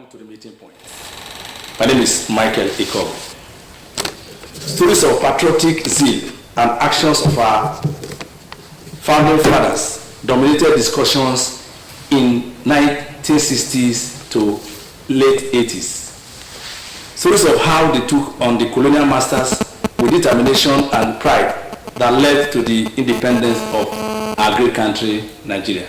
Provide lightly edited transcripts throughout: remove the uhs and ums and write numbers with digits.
come to the meeting point. My name is Michael Afokoba. Stories of patriotic zeal and actions of our founding fathers dominated discussions in 1960s to late 80s. Stories of how they took on the colonial masters with determination and pride that led to the independence of our great country, Nigeria.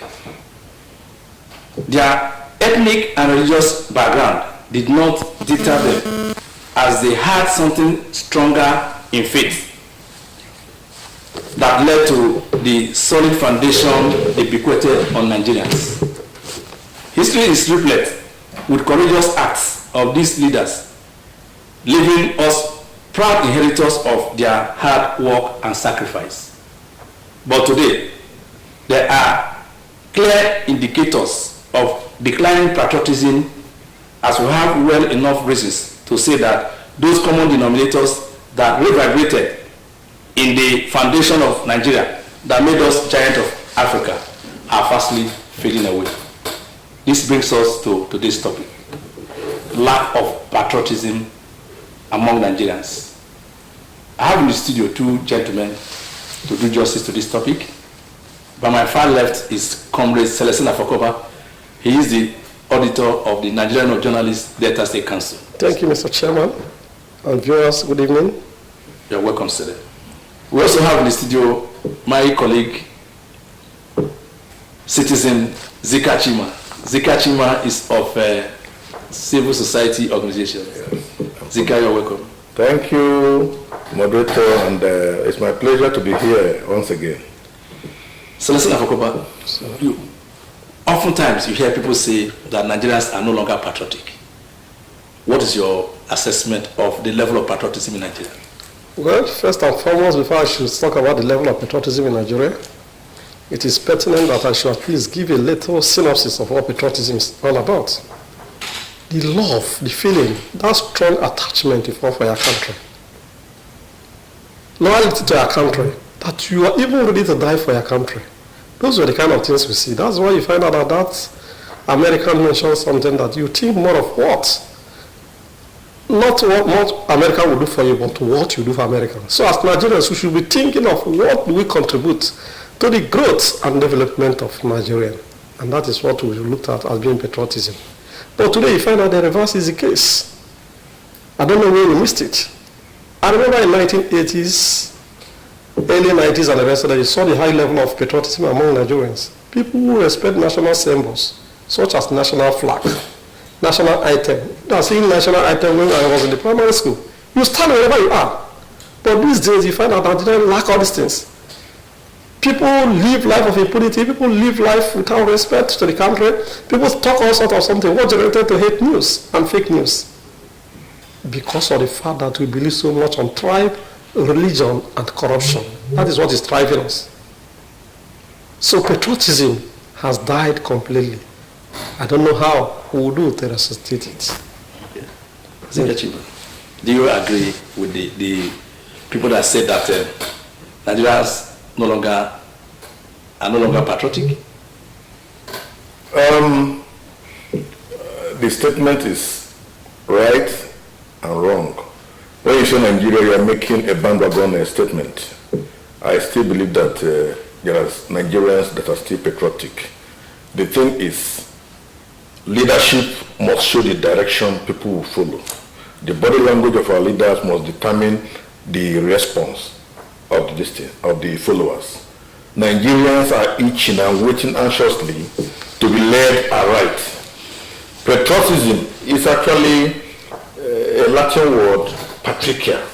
Their ethnic and religious background did not deter them, as they had something stronger in faith that led to the solid foundation they bequeathed on Nigerians. History is replete with courageous acts of these leaders, leaving us proud inheritors of their hard work and sacrifice. But today, there are clear indicators of declining patriotism, as we have well enough reasons to say that those common denominators that reverberated in the foundation of Nigeria that made us giant of Africa are fastly fading away. This brings us to today's topic: lack of patriotism among Nigerians. I have in the studio two gentlemen to do justice to this topic. By my far left is Comrade Celestine Afokoba. He is the auditor of the Nigerian Journalists Delta State Council. Thank you, Mr. Chairman. And viewers, good evening. You're welcome, sir. We also have in the studio my colleague, citizen Zika Chima. Zika Chima is of a civil society organization. Zika, you're welcome. Thank you, moderator, and it's my pleasure to be here once again. Celestine Afokoba, oftentimes you hear people say that Nigerians are no longer patriotic. What is your assessment of the level of patriotism in Nigeria? Well, first and foremost, before I should talk about the level of patriotism in Nigeria, it is pertinent that I should at least give a little synopsis of what patriotism is all about. The love, the feeling, that strong attachment you feel for your country. Loyalty to your country, that you are even ready to die for your country. Those were the kind of things we see. That's why you find out that American mentions something that you think more of what? Not what America will do for you, but what you do for Americans. So as Nigerians, we should be thinking of what do we contribute to the growth and development of Nigeria. And that is what we looked at as being patriotism. But today you find out the reverse is the case. I don't know where we missed it. I remember in 1980s, early 90s and the rest of that, you saw the high level of patriotism among Nigerians. People who respect national symbols, such as national flag, national item. I was seeing national item when I was in the primary school. You stand wherever you are. But these days you find out that they lack all these things. People live life of impunity. People live life without respect to the country. People talk all sorts of something. What generated to hate news and fake news? Because of the fact that we believe so much on tribe, religion, and corruption. That is what is driving us. So patriotism has died completely. I don't know how we will do to resuscitate it. Okay. Do you agree with the people that said that Nigerians are no longer patriotic? The statement is right and wrong. When you say Nigeria, you are making a bandwagon statement. I still believe that there are Nigerians that are still patriotic. The thing is, leadership must show the direction people will follow. The body language of our leaders must determine the response of the followers. Nigerians are itching and waiting anxiously to be led aright. Patriotism is actually a Latin word, patricia.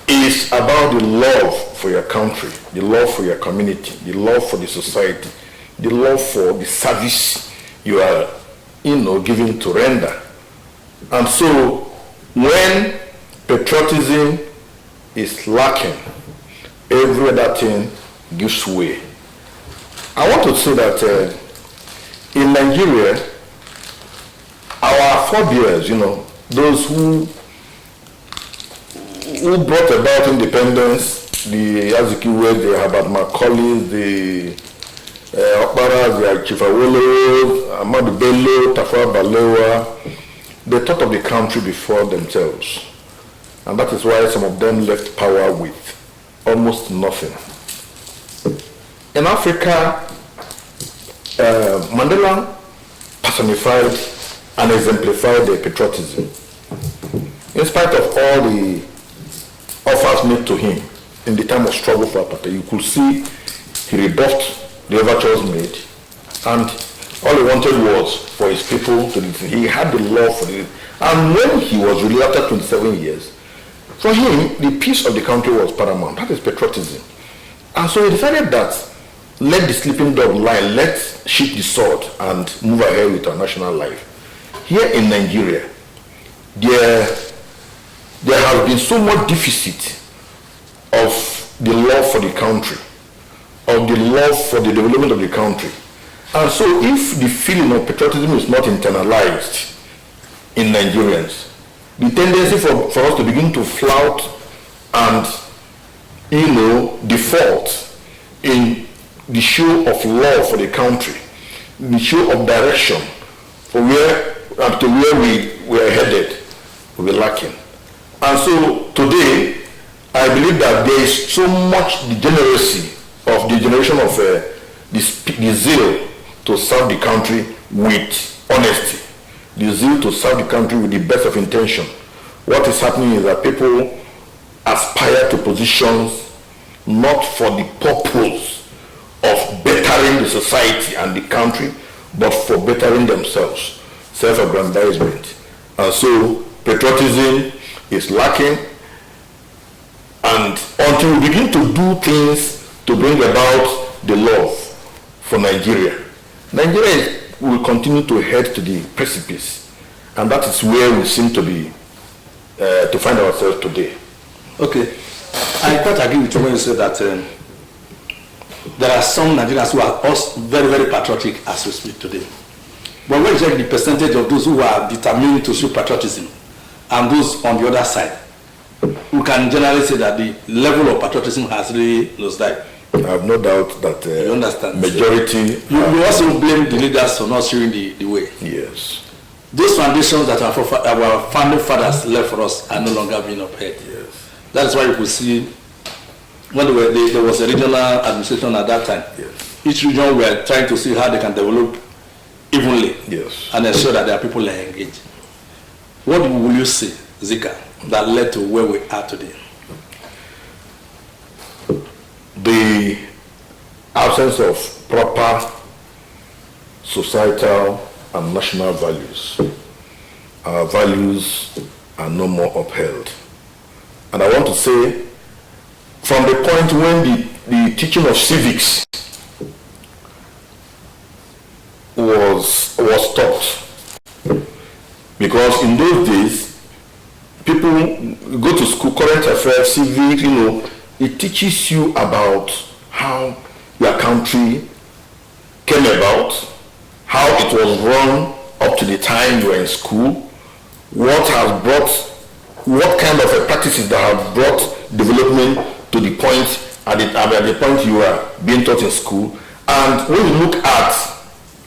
It's about the love for your country, the love for your community, the love for the society, the love for the service you are, given to render. And so, when patriotism is lacking, every other thing gives way. I want to say that in Nigeria, our forebears, those who brought about independence, the Azikiwe, the Herbert Macaulay, the Okparas like Chifawolo, Ahmadu Bello, Tafawa Balewa, they thought of the country before themselves. And that is why some of them left power with almost nothing. In Africa, Mandela personified and exemplified their patriotism. In spite of all the offers made to him in the time of struggle for apartheid, you could see he rebuffed the overtures made, and all he wanted was for his people to listen. He had the love for it. And when he was released after 27 years, for him, the peace of the country was paramount. That is patriotism. And so he decided that let the sleeping dog lie, let's sheath the sword and move ahead with our national life. Here in Nigeria, there has been so much deficit of the love for the country, of the love for the development of the country. And so if the feeling of patriotism is not internalized in Nigerians, the tendency for us to begin to flout and, default in the show of love for the country, the show of direction for where we are headed, will be lacking. And so today, I believe that there is so much degeneracy of the generation of the zeal to serve the country with honesty, the zeal to serve the country with the best of intention. What is happening is that people aspire to positions not for the purpose of bettering the society and the country, but for bettering themselves, self-aggrandizement. And so patriotism is lacking, and until we begin to do things to bring about the love for Nigeria, Nigeria will continue to head to the precipice, and that is where we seem to be, to find ourselves today. Okay, I quite agree with you when you say that there are some Nigerians who are also very, very patriotic as we speak today. But when you check the percentage of those who are determined to show patriotism and those on the other side, we can generally say that the level of patriotism has really nosedived. I have no doubt that you understand, majority... You also blame the leaders for not showing the way. Yes. Those foundations that our founding fathers left for us are no longer being upheld. Yes. That is why you could see when there was a regional administration at that time. Yes. Each region were trying to see how they can develop evenly, yes, and ensure that their people are engaged. What will you say, Zika, that led to where we are today? The absence of proper societal and national values. Our values are no more upheld. And I want to say, from the point when the teaching of civics was stopped, because in those days, people go to school, current affairs, civics, it teaches you about how your country came about, how it was run up to the time you were in school, what kind of practices that have brought development to the point at the point you are being taught in school. And when you look at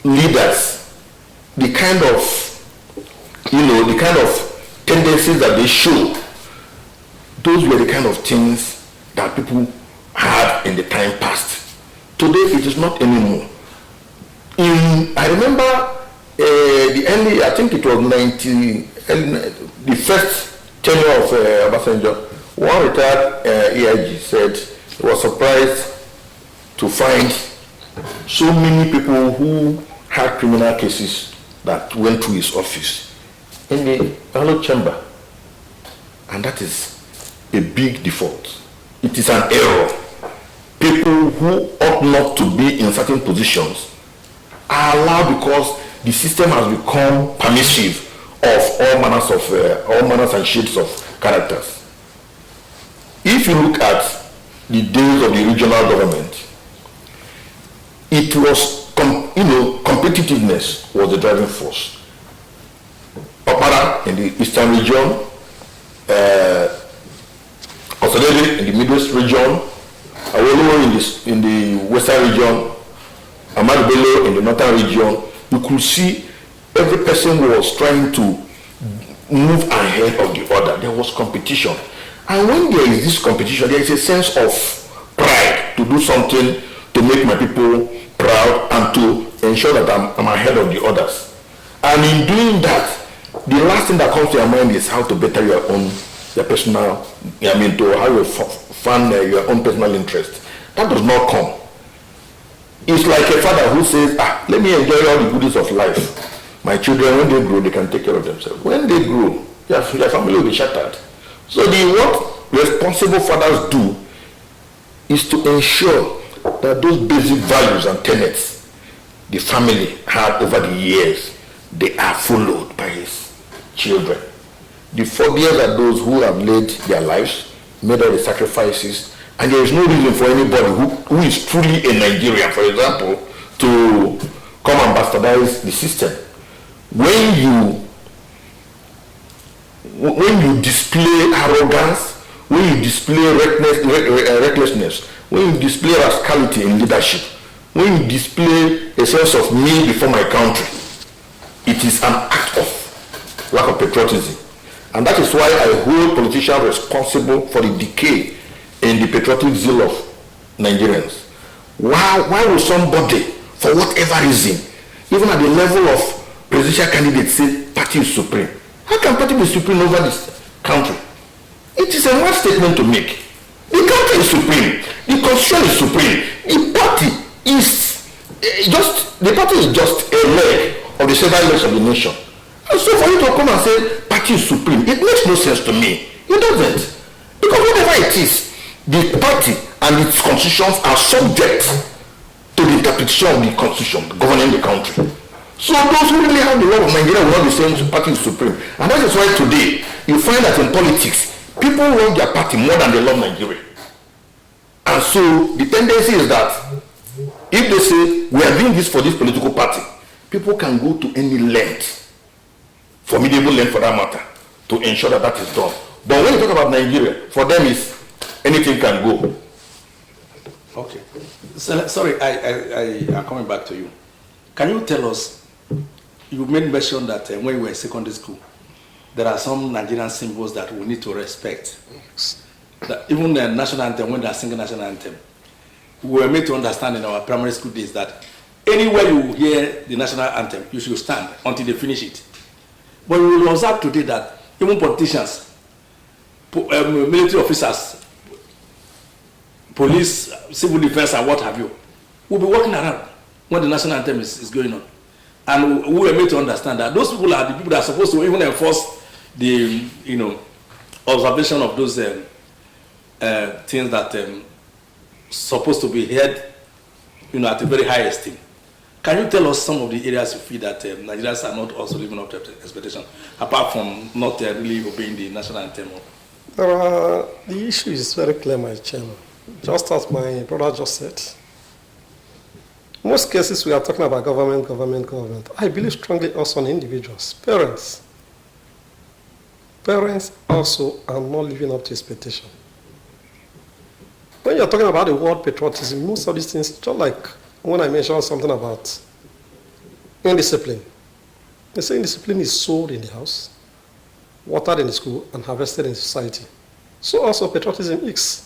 leaders, the kind of tendencies that they show, those were the kind of things that people had in the time past. Today it is not anymore. I remember I think it was the first tenure of Obasanjo, one retired AIG said he was surprised to find so many people who had criminal cases that went through his office in the ballot chamber. And that is a big default. It is an error. People who ought not to be in certain positions are allowed because the system has become permissive of all manners and shades of characters. If you look at the days of the regional government, it was, competitiveness was the driving force. Opara in the eastern region, Osadebe in the Middle East region, Awolowo in the western region, Ahmad Bello in the northern region, you could see every person was trying to move ahead of the other. There was competition. And when there is this competition, there is a sense of pride to do something to make my people proud and to ensure that I'm ahead of the others. And in doing that, the last thing that comes to your mind is how to better your personal, to how you fund your own personal interest. That does not come. It's like a father who says, let me enjoy all the goodies of life. My children, when they grow, they can take care of themselves. When they grow, their family will be shattered. So what responsible fathers do is to ensure that those basic values and tenets the family had over the years, they are followed by his children. The forebears are those who have laid their lives, made all the sacrifices, and there is no reason for anybody who is truly a Nigerian, for example, to come and bastardize the system. When you display arrogance, when you display recklessness, when you display rascality in leadership, when you display a sense of me before my country, it is an act of lack of patriotism. And that is why I hold politicians responsible for the decay in the patriotic zeal of Nigerians. Why would somebody, for whatever reason, even at the level of presidential candidates, say party is supreme? How can party be supreme over this country? It is a mad statement to make. The country is supreme. The constitution is supreme. The party is just a leg of the several legs of the nation. And so for you to come and say party is supreme, it makes no sense to me. It doesn't. Because whatever it is, the party and its constitutions are subject to the interpretation of the constitution governing the country. So those who really have the love of Nigeria will not be saying the party is supreme. And that is why today you find that in politics, people love their party more than they love Nigeria. And so the tendency is that if they say we are doing this for this political party, people can go to any length, formidable length for that matter, to ensure that that is done. But when you talk about Nigeria, for them is anything can go. Okay. So, sorry, I am coming back to you. Can you tell us, you made mention that when you were in secondary school, there are some Nigerian symbols that we need to respect. That even the national anthem, when they are singing national anthem, we were made to understand in our primary school days that anywhere you hear the national anthem, you should stand until they finish it. But we will observe today that even politicians, military officers, police, civil defense, and what have you, will be walking around when the national anthem is going on. And we were made to understand that those people are the people that are supposed to even enforce the observation of those things that supposed to be held at a very high esteem. Can you tell us some of the areas you feel that Nigerians are not also living up to expectation, apart from not really obeying the national anthem? The issue is very clear, my chairman. Just as my brother just said, most cases we are talking about government. I believe strongly also on individuals, parents. Parents also are not living up to expectation. When you're talking about the word patriotism, most of these things, just like when I mentioned something about indiscipline. They say indiscipline is sold in the house, watered in the school, and harvested in society. So also patriotism is.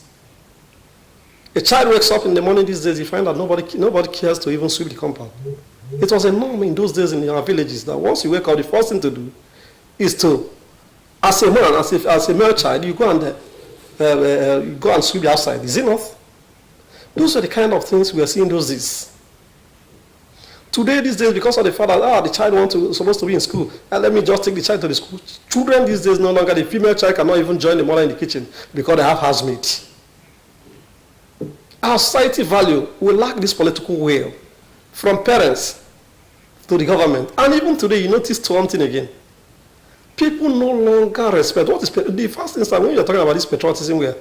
A child wakes up in the morning these days, you find that nobody cares to even sweep the compound. It was a norm in those days in our villages that once you wake up, the first thing to do is to, as a man, as a male child, you go and sweep the outside. Is it not? Those are the kind of things we are seeing those days. Today, these days, because of the fact that the child supposed to be in school, let me just take the child to the school. Children these days no longer, the female child cannot even join the mother in the kitchen because they have housemates. Our society value will lack this political will from parents to the government. And even today, you notice one thing again. People no longer respect. What is the first instance when you're talking about this patriotism where,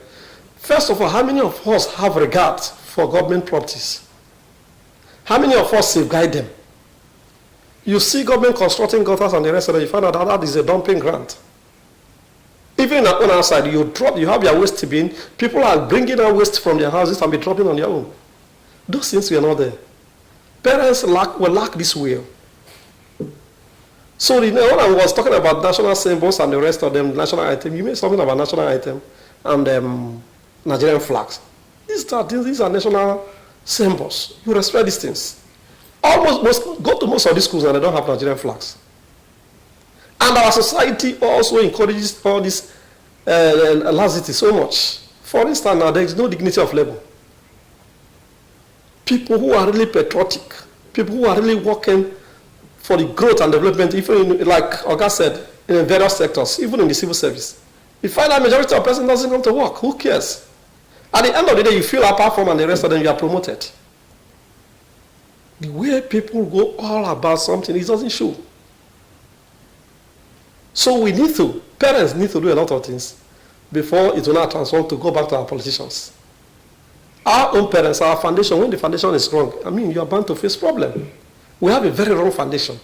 first of all, how many of us have regard for government properties? How many of us safeguard them? You see government constructing gutters and the rest of it, you find out that is a dumping grant. Even on our side, you have your waste bin, people are bringing out waste from their houses and be dropping on their own. Those things were not there. Parents will lack this will. So when I was talking about national symbols and the rest of them, national item, you made something about national item and Nigerian flags. These are national symbols. You respect these things. Go to most of these schools and they don't have Nigerian flags. And our society also encourages all this laxity so much. For instance, now there is no dignity of labor. People who are really patriotic, people who are really working for the growth and development, even like Oga said, in various sectors, even in the civil service. You find that majority of person doesn't come to work. Who cares? At the end of the day, you feel apart from and the rest of them, you are promoted. The way people go all about something, it doesn't show. So parents need to do a lot of things before it will not transform to go back to our politicians. Our own parents, our foundation, when the foundation is wrong, you are bound to face problem. We have a very wrong foundation.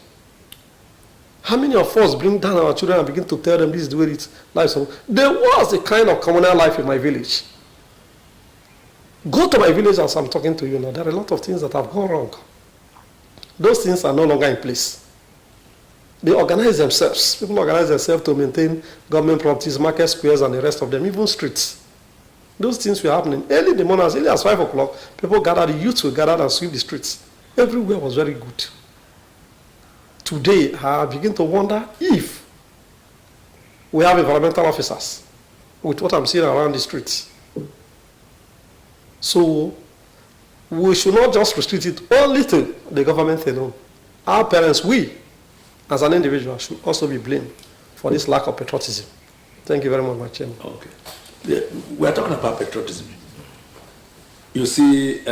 How many of us bring down our children and begin to tell them this is the way it's life? So there was a kind of communal life in my village. Go to my village as I'm talking to you now. There are a lot of things that have gone wrong. Those things are no longer in place. They organize themselves. People organize themselves to maintain government properties, market squares, and the rest of them, even streets. Those things were happening early in the morning, as early as 5 o'clock. People gathered, the youth will gather and sweep the streets. Everywhere was very good. Today, I begin to wonder if we have environmental officers with what I'm seeing around the streets. So we should not just restrict it only to the government alone. Our parents, we, as an individual, should also be blamed for this lack of patriotism. Thank you very much, my chairman. Okay. Yeah, we are talking about patriotism. You see,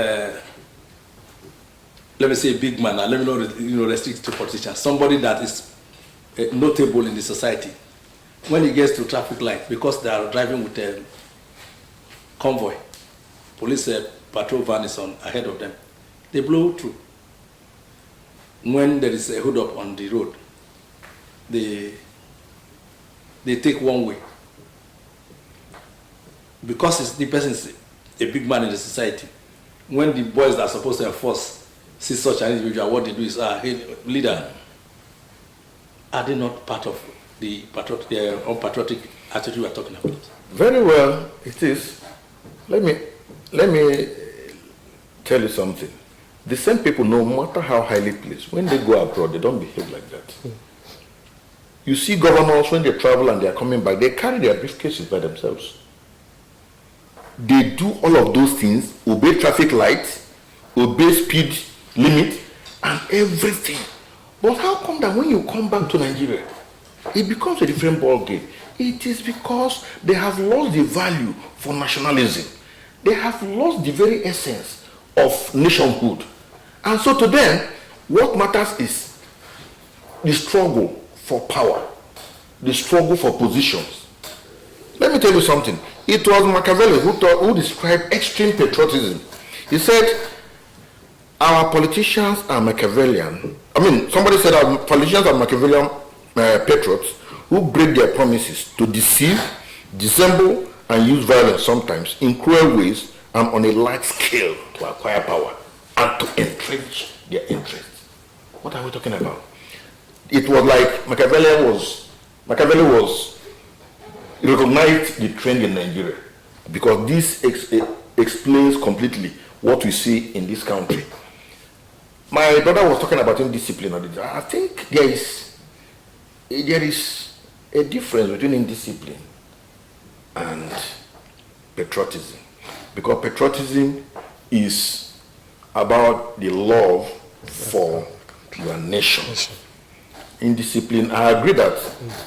let me say a big man, and let me not restrict to politicians, somebody that is notable in the society. When he gets to traffic light, because they are driving with a convoy, police patrol van is on ahead of them, they blow through. When there is a hold up on the road, they take one way. Because the person is a big man in the society, when the boys that are supposed to enforce see such an individual, what they do is, hey, leader, are they not part of the unpatriotic attitude we are talking about? Very well, it is. Let me tell you something. The same people, no matter how highly placed, when they go abroad, they don't behave like that. You see governors, when they travel and they are coming back, they carry their briefcases by themselves. They do all of those things, obey traffic lights, obey speed limit, and everything. But how come that when you come back to Nigeria, it becomes a different ball game? It is because they have lost the value for nationalism. They have lost the very essence of nationhood. And so to them, what matters is the struggle for power, the struggle for positions. Let me tell you something. It was Machiavelli who described extreme patriotism. He said, our politicians are Machiavellian. Somebody said our politicians are Machiavellian patriots who break their promises to deceive, dissemble, and use violence sometimes in cruel ways and on a large scale to acquire power and to entrench their interests. What are we talking about? It was like Machiavelli recognized the trend in Nigeria, because this explains completely what we see in this country. My brother was talking about indiscipline. I think there is a difference between indiscipline and patriotism, because patriotism is about the love for your nation. Indiscipline, I agree that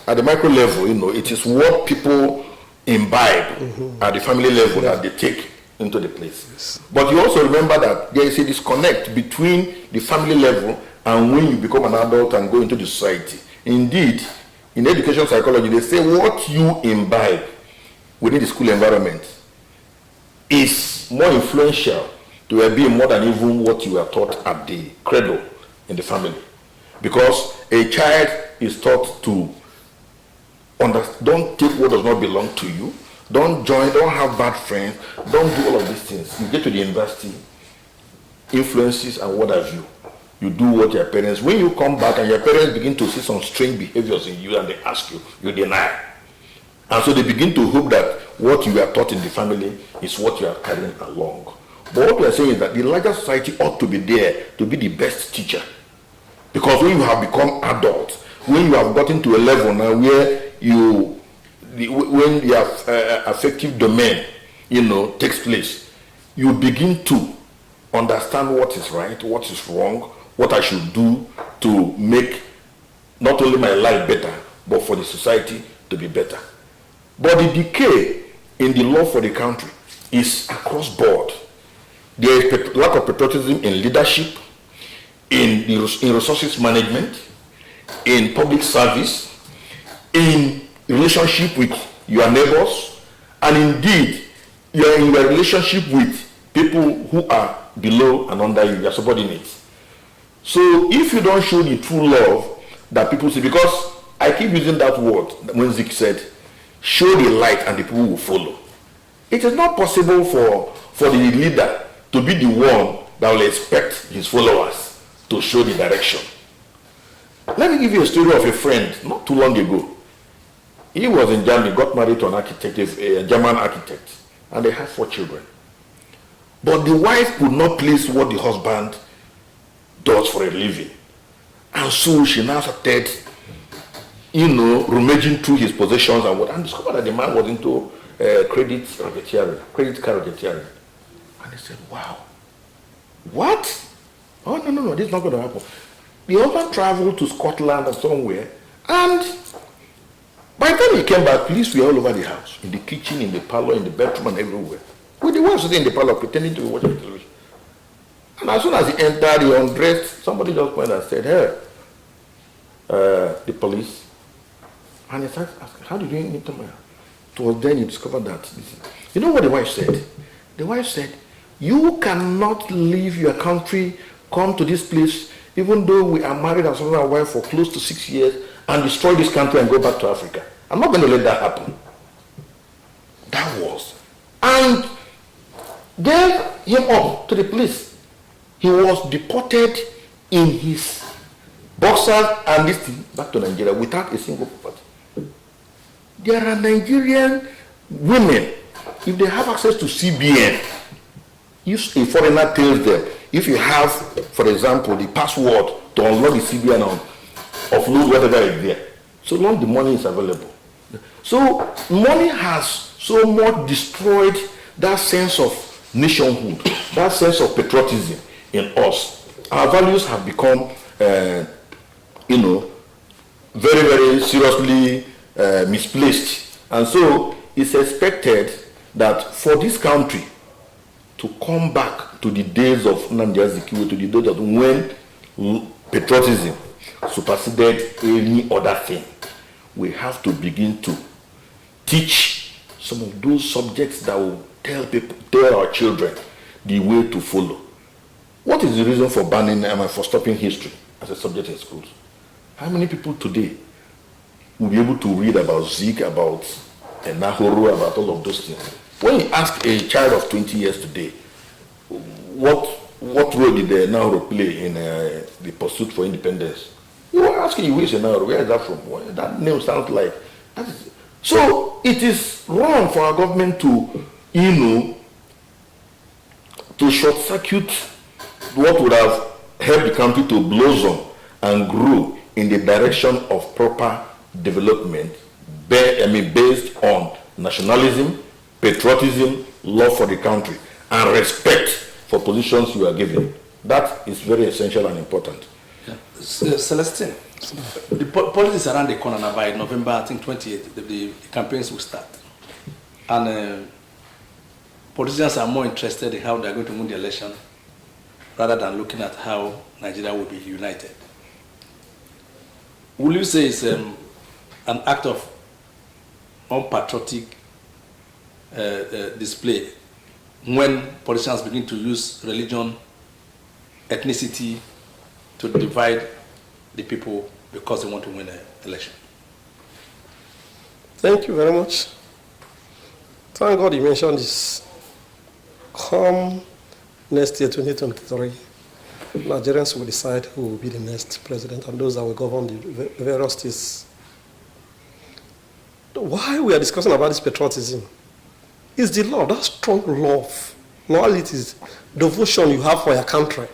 at the micro level, it is what people imbibe at the family level that they take into the place. Yes. But you also remember that there is a disconnect between the family level and when you become an adult and go into the society. Indeed, in education psychology, they say what you imbibe within the school environment is more influential to well-being more than even what you are taught at the cradle in the family. Because a child is taught to don't take what does not belong to you, don't join, don't have bad friends, don't do all of these things. You get to the university, influences and what have you You do what your parents, when you come back and your parents begin to see some strange behaviors in you and they ask you, you deny. And so they begin to hope that what you are taught in the family is what you are carrying along. But what we are saying is that the larger society ought to be there to be the best teacher. Because when you have become adult, when you have gotten to a level now where when your affective domain, takes place, you begin to understand what is right, what is wrong, what I should do to make not only my life better, but for the society to be better. But the decay in the law for the country is across board. There is lack of patriotism in leadership, in resources management, in public service, in relationship with your neighbors, and indeed, you are in your relationship with people who are below and under you, your subordinates. So if you don't show the true love that people see, because I keep using that word when Zeke said, show the light and the people will follow. It is not possible for the leader to be the one that will expect his followers to show the direction. Let me give you a story of a friend not too long ago. He was in Germany, got married to an architect, a German architect, and they had 4 children. But the wife could not place what the husband does for a living. And so she now started, rummaging through his possessions and discovered that the man was into credit card racketeering. And he said, wow, what? Oh, no, this is not going to happen. The husband traveled to Scotland or somewhere, and by the time he came back, police were all over the house, in the kitchen, in the parlor, in the bedroom, and everywhere. With the wife sitting in the parlor pretending to be watching television. And as soon as he entered, he undressed, somebody just went and said, hey, the police. And he started asking, how did you enter my house? It was then you discovered that. You know what the wife said? The wife said, you cannot leave your country, come to this place, even though we are married and husband and wife for close to 6 years, and destroy this country and go back to Africa. I'm not going to let that happen. That was. And gave him up to the police. He was deported in his boxers and this thing back to Nigeria without a single property. There are Nigerian women, if they have access to CBN, if a foreigner tells them, if you have, for example, the password to unlock the CBN and offload whatever is there, so long the money is available. So money has so much destroyed that sense of nationhood, that sense of patriotism in us. Our values have become, very, very seriously misplaced. And so it's expected that for this country to come back to the days of Nnamdi Azikiwe, to the days of when patriotism superseded any other thing, we have to begin to teach some of those subjects that will tell our children the way to follow. What is the reason for banning for stopping history as a subject in schools? How many people today will be able to read about Zika, about Nahoro, about all of those things? When you ask a child of 20 years today, what role did Nahoro play in the pursuit for independence? You are asking you, where is Nahoro? Where is that from? That name sounds like. So it is wrong for our government to, to short-circuit what would have helped the country to blossom and grow in the direction of proper development, based on nationalism, patriotism, love for the country, and respect for positions you are given. That is very essential and important. Yeah. Celestine, the politics around the corner now, by November, I think 28th, the campaigns will start. And politicians are more interested in how they're going to win the election rather than looking at how Nigeria will be united. Will you say it's an act of unpatriotic display when politicians begin to use religion, ethnicity to divide the people because they want to win an election? Thank you very much. Thank God you mentioned this. Come next year, 2023, Nigerians will decide who will be the next president and those that will govern the various states. Why we are discussing about this patriotism is the love, that strong love, loyalty, devotion you have for your country.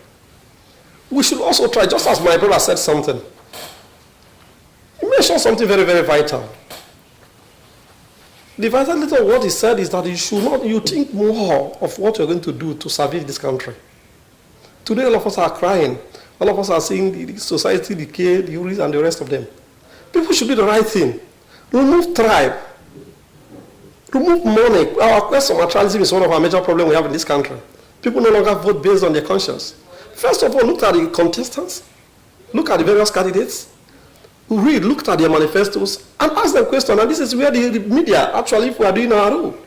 We should also try, just as my brother said something, he mentioned something very, very vital. The vitality of what he said is that you think more of what you're going to do to salvage this country. Today, all of us are crying. All of us are seeing the society decay, the URIs and the rest of them. People should do the right thing. Remove tribe. Remove money. Our quest for materialism is one of our major problems we have in this country. People no longer vote based on their conscience. First of all, look at the contestants. Look at the various candidates. Look at their manifestos and ask them questions. And this is where the media, actually, if we are doing our role,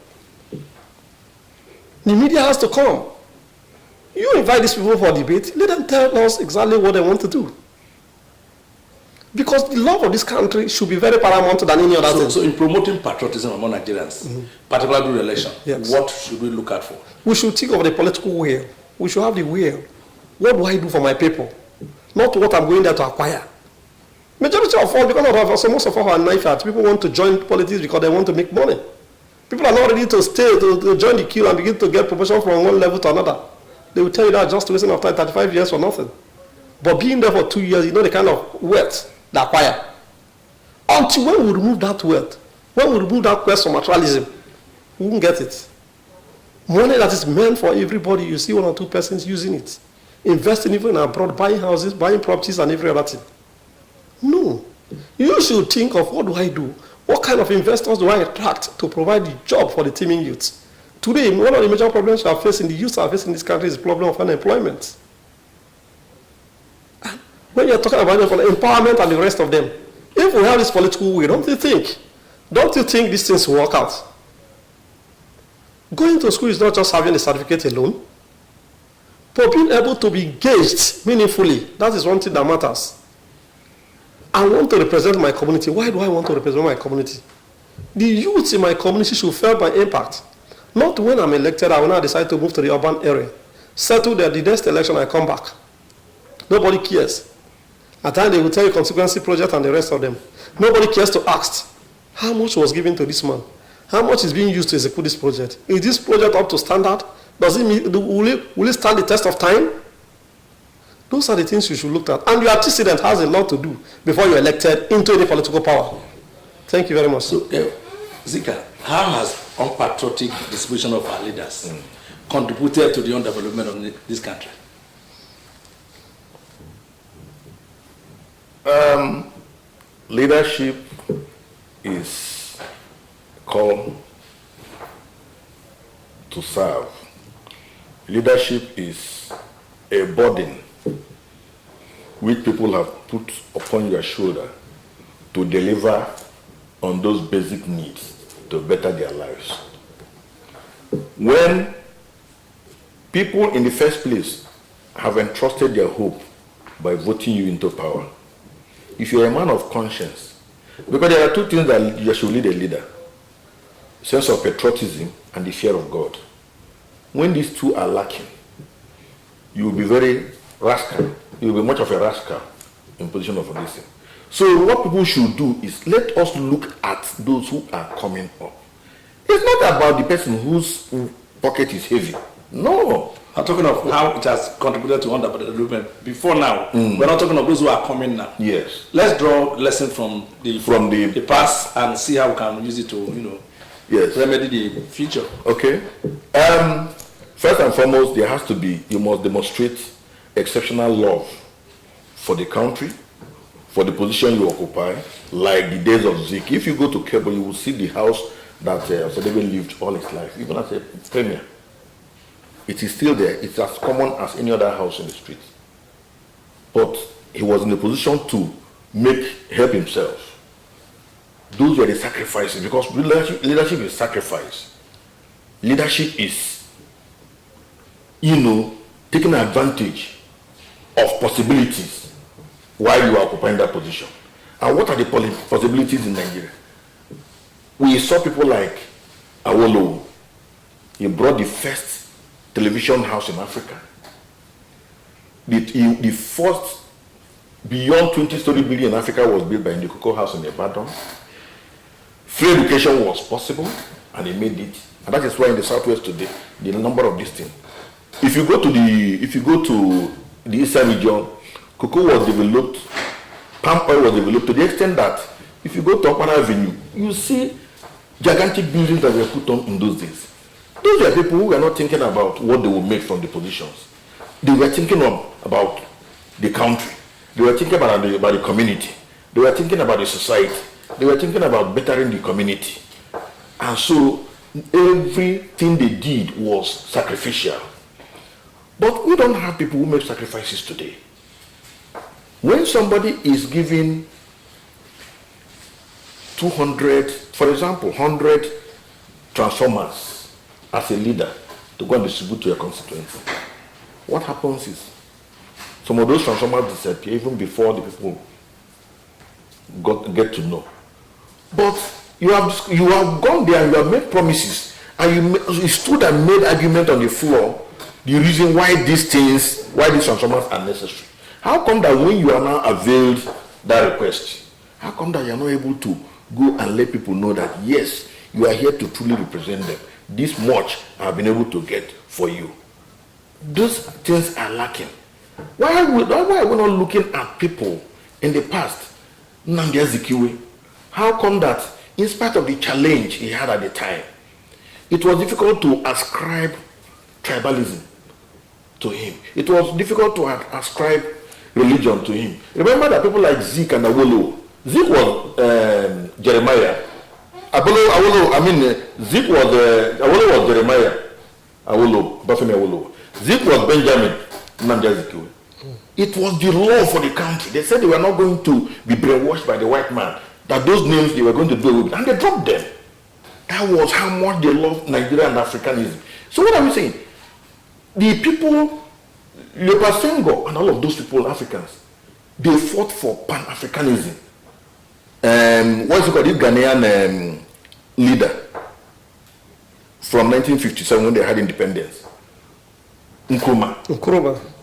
the media has to come. You invite these people for debate, let them tell us exactly what they want to do. Because the love of this country should be very paramount than any other thing. So in promoting patriotism among Nigerians, particularly during the election, what should we look out for? We should think of the political will. We should have the will. What do I do for my people? Not what I'm going there to acquire. Majority of all, because of most of all are knife. People want to join politics because they want to make money. People are not ready to stay, to join the queue and begin to get promotion from one level to another. They will tell you that just wasting of time, 35 years for nothing. But being there for 2 years, you know the kind of wealth they acquire. Until when we remove that wealth, when we remove that quest for materialism, we won't get it. Money that is meant for everybody, you see 1 or 2 persons using it. Investing even abroad, buying houses, buying properties and every other thing. No. You should think of what do I do? What kind of investors do I attract to provide the job for the teeming youth? Today, one of the major problems we are facing, the youth are facing in this country, is the problem of unemployment. And when you're talking about empowerment and the rest of them, if we have this political will, don't you think these things will work out? Going to school is not just having a certificate alone, but being able to be engaged meaningfully. That is one thing that matters. I want to represent my community. Why do I want to represent my community? The youth in my community should feel my impact. Not when I'm elected, I will now decide to move to the urban area. Settle there, the next election, I come back. Nobody cares. At times they will tell you consequency project and the rest of them. Nobody cares to ask, how much was given to this man? How much is being used to execute this project? Is this project up to standard? Does it mean, will it stand the test of time? Those are the things you should look at. And your antecedent has a lot to do before you're elected into any political power. Thank you very much. So, Zika, how has unpatriotic disposition of our leaders contributed to the underdevelopment of this country? Leadership is called to serve. Leadership is a burden which people have put upon your shoulder to deliver on those basic needs to better their lives. When people in the first place have entrusted their hope by voting you into power, if you're a man of conscience, because there are 2 things that you should lead a leader: sense of patriotism and the fear of God. When these 2 are lacking, you will be very rascal. You will be much of a rascal in position of this thing. So what people should do is let us look at those who are coming up. It's not about the person whose pocket is heavy. No. I'm talking of how it has contributed to underdevelopment before now. We're not talking of those who are coming now. Yes. Let's draw lesson from the past and see how we can use it to, remedy the future. Okay. First and foremost, you must demonstrate exceptional love for the country, for the position you occupy, like the days of Zika. If you go to Kebo, you will see the house that Osadebe lived all his life, even as a premier. It is still there. It's as common as any other house in the street. But he was in a position to help himself. Those were the sacrifices, because leadership is sacrifice. Leadership is, taking advantage of possibilities while you are occupying that position. And what are the possibilities in Nigeria? We saw people like Awolowo. He brought the first television house in Africa. The first beyond 20-story building in Africa was built by the Cocoa House in Ibadan. Free education was possible, and they made it. And that is why in the Southwest today, the number of these things. If you go to the Eastern region, cocoa was developed, palm oil was developed to the extent that if you go to Okpara Avenue, you see gigantic buildings that were put on in those days. Those were people who were not thinking about what they would make from the positions. They were thinking about the country. They were thinking about the community. They were thinking about the society. They were thinking about bettering the community. And so everything they did was sacrificial. But we don't have people who make sacrifices today. When somebody is given 200, for example, 100 transformers as a leader to go and distribute to your constituency, what happens is some of those transformers disappear even before the people get to know. But you have gone there, you have made promises, and you stood and made argument on the floor, the reason why these transformers are necessary. How come that when you are now availed that request, how come that you are not able to go and let people know that yes, you are here to truly represent them? This much I have been able to get for you. Those things are lacking. Why are we not looking at people in the past? Nnamdi Azikiwe, how come that in spite of the challenge he had at the time, it was difficult to ascribe tribalism to him. It was difficult to ascribe religion to him. Remember that people like Zika and Awolowo. Zeke was Jeremiah. Zeke was Awolowo was Jeremiah. Bafemi Awolowo. Zeke was Benjamin Nnamdi Azikiwe. It was the law for the country. They said they were not going to be brainwashed by the white man, that those names they were going to do with, and they dropped them. That was how much they loved Nigeria and Africanism. So what are we saying? The people, Leopold Senghor and all of those people, Africans, they fought for Pan-Africanism. What's it called? This Ghanaian leader from 1957 when they had independence, Nkrumah.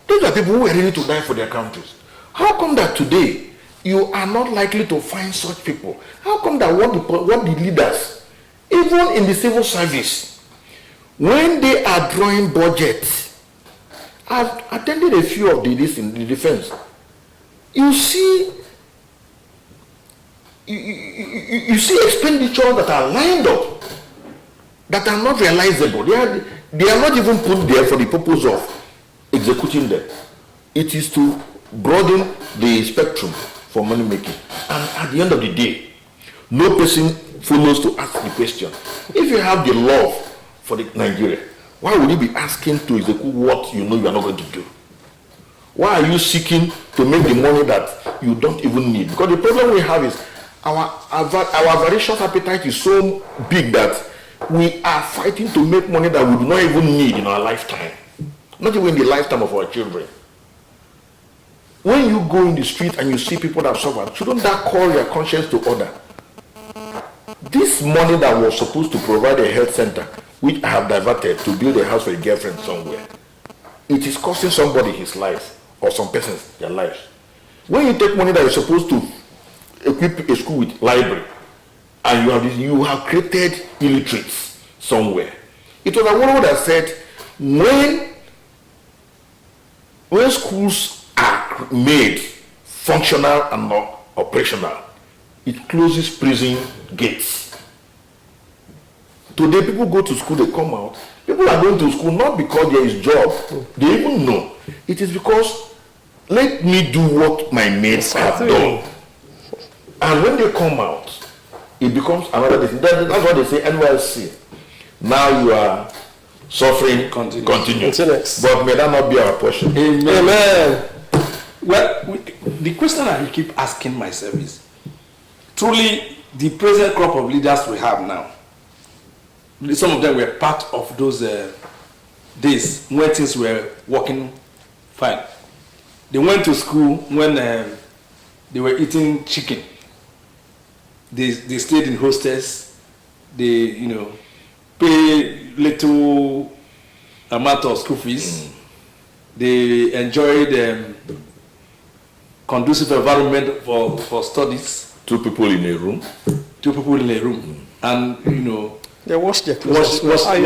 Those are people who were ready to die for their countries. How come that today you are not likely to find such people? How come that what the leaders, even in the civil service, when they are drawing budgets, I've attended a few of this in the defense. You see expenditures that are lined up that are not realizable. They are not even put there for the purpose of executing them. It is to broaden the spectrum for money making. And at the end of the day, no person follows to ask the question. If you have the love for Nigeria, why would you be asking to execute what you know you are not going to do? Why are you seeking to make the money that you don't even need? Because the problem we have is our voracious appetite is so big that we are fighting to make money that we do not even need in our lifetime. Not even in the lifetime of our children. When you go in the street and you see people that suffer, shouldn't that call your conscience to order? This money that was supposed to provide a health center, which I have diverted to build a house for a girlfriend somewhere, it is costing somebody his life or some persons their lives. When you take money that is supposed to equip a school with library, and you have created illiterates somewhere. It was a woman that said, when schools are made functional and not operational, it closes prison gates. Today people go to school, they come out. People are going to school not because there is job. They even know. It is because let me do what my mates have done. And when they come out, it becomes another thing. That's what they say, NYC. Now you are suffering continues. But may that not be our portion. Amen. Well, the question I keep asking myself is, truly, the present crop of leaders we have now, some of them were part of those days when things were working fine. They went to school when they were eating chicken. They stayed in hostels. They, pay little amount of school fees. They enjoyed conducive environment for studies. 2 people in a room. 2 people in a room, and they wash their clothes. Wash and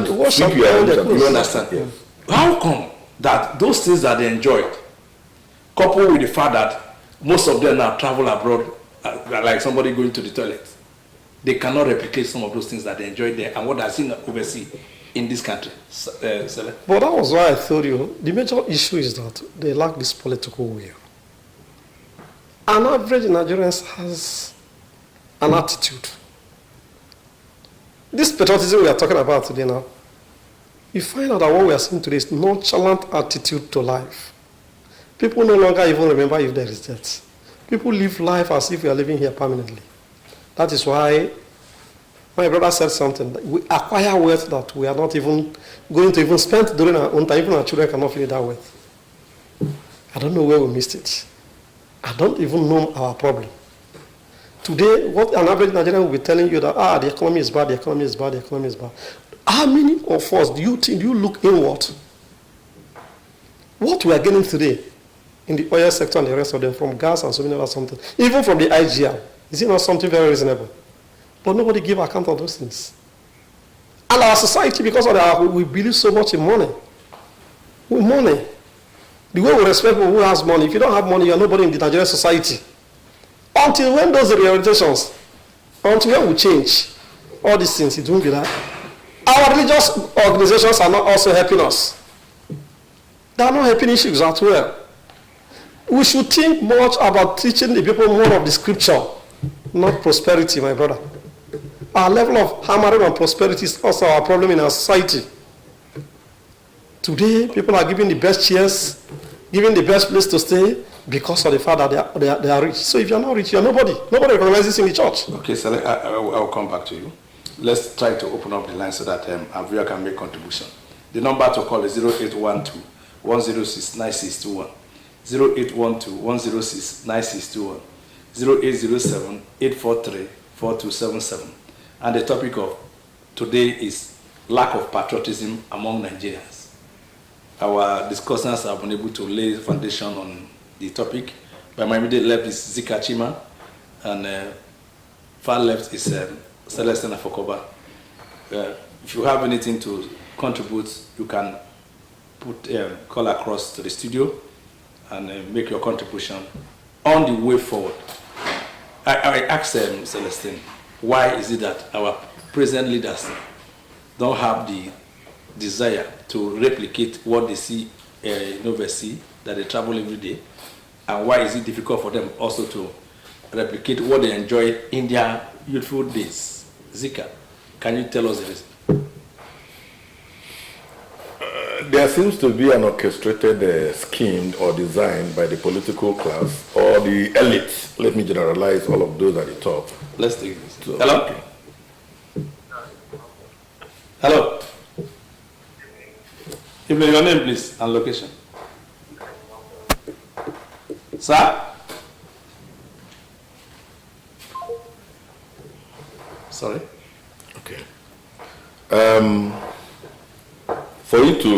sweep your hands. You understand? Yeah. How come that those things that they enjoyed, coupled with the fact that most of them now travel abroad, like somebody going to the toilet, they cannot replicate some of those things that they enjoyed there, and what I seen overseas in this country? But that was why I told you the major issue is that they lack this political will. An average Nigerian has an attitude. This patriotism we are talking about today now, you find out that what we are seeing today is nonchalant attitude to life. People no longer even remember if there is death. People live life as if we are living here permanently. That is why my brother said something. We acquire wealth that we are not even going to even spend during our own time. Even our children cannot feel that wealth. I don't know where we missed it. I don't even know our problem. Today, what an average Nigerian will be telling you that, the economy is bad, the economy is bad, the economy is bad. How many of us do you look inward? What we are getting today in the oil sector and the rest of them, from gas and so many other something, even from the IGR, is it not something very reasonable? But nobody give account of those things. And our society, because of that, we believe so much in money. With money. The way we respect people who has money, if you don't have money, you're nobody in the Nigerian society. Until when those reorientations, until when we change all these things, it won't be that. Our religious organizations are not also helping us. They are not helping issues as well. We should think much about teaching the people more of the scripture, not prosperity, my brother. Our level of hammering on prosperity is also our problem in our society. Today, people are giving the best chairs, giving the best place to stay because of the fact that they are rich. So if you're not rich, you're nobody. Nobody recognizes in the church. Okay, so I'll come back to you. Let's try to open up the line so that Avia can make contribution. The number to call is 0812-106-9621, 0812-106-9621, 0807-843-4277. And the topic of today is lack of patriotism among Nigerians. Our discussants have been able to lay foundation on the topic. By my immediate left is Zika Chima, and far left is Celestine Afokoba. If you have anything to contribute, you can call across to the studio and make your contribution on the way forward. I asked Celestine, why is it that our present leaders don't have the desire to replicate what they see overseas, that they travel every day, and why is it difficult for them also to replicate what they enjoy in their youthful days? Zika, can you tell us the reason? There seems to be an orchestrated scheme or design by the political class or the elite. Let me generalize all of those at the top. Let's take this. So, hello? Okay. Hello? Give me your name, please, and location. Sir? Sorry? Okay. For you to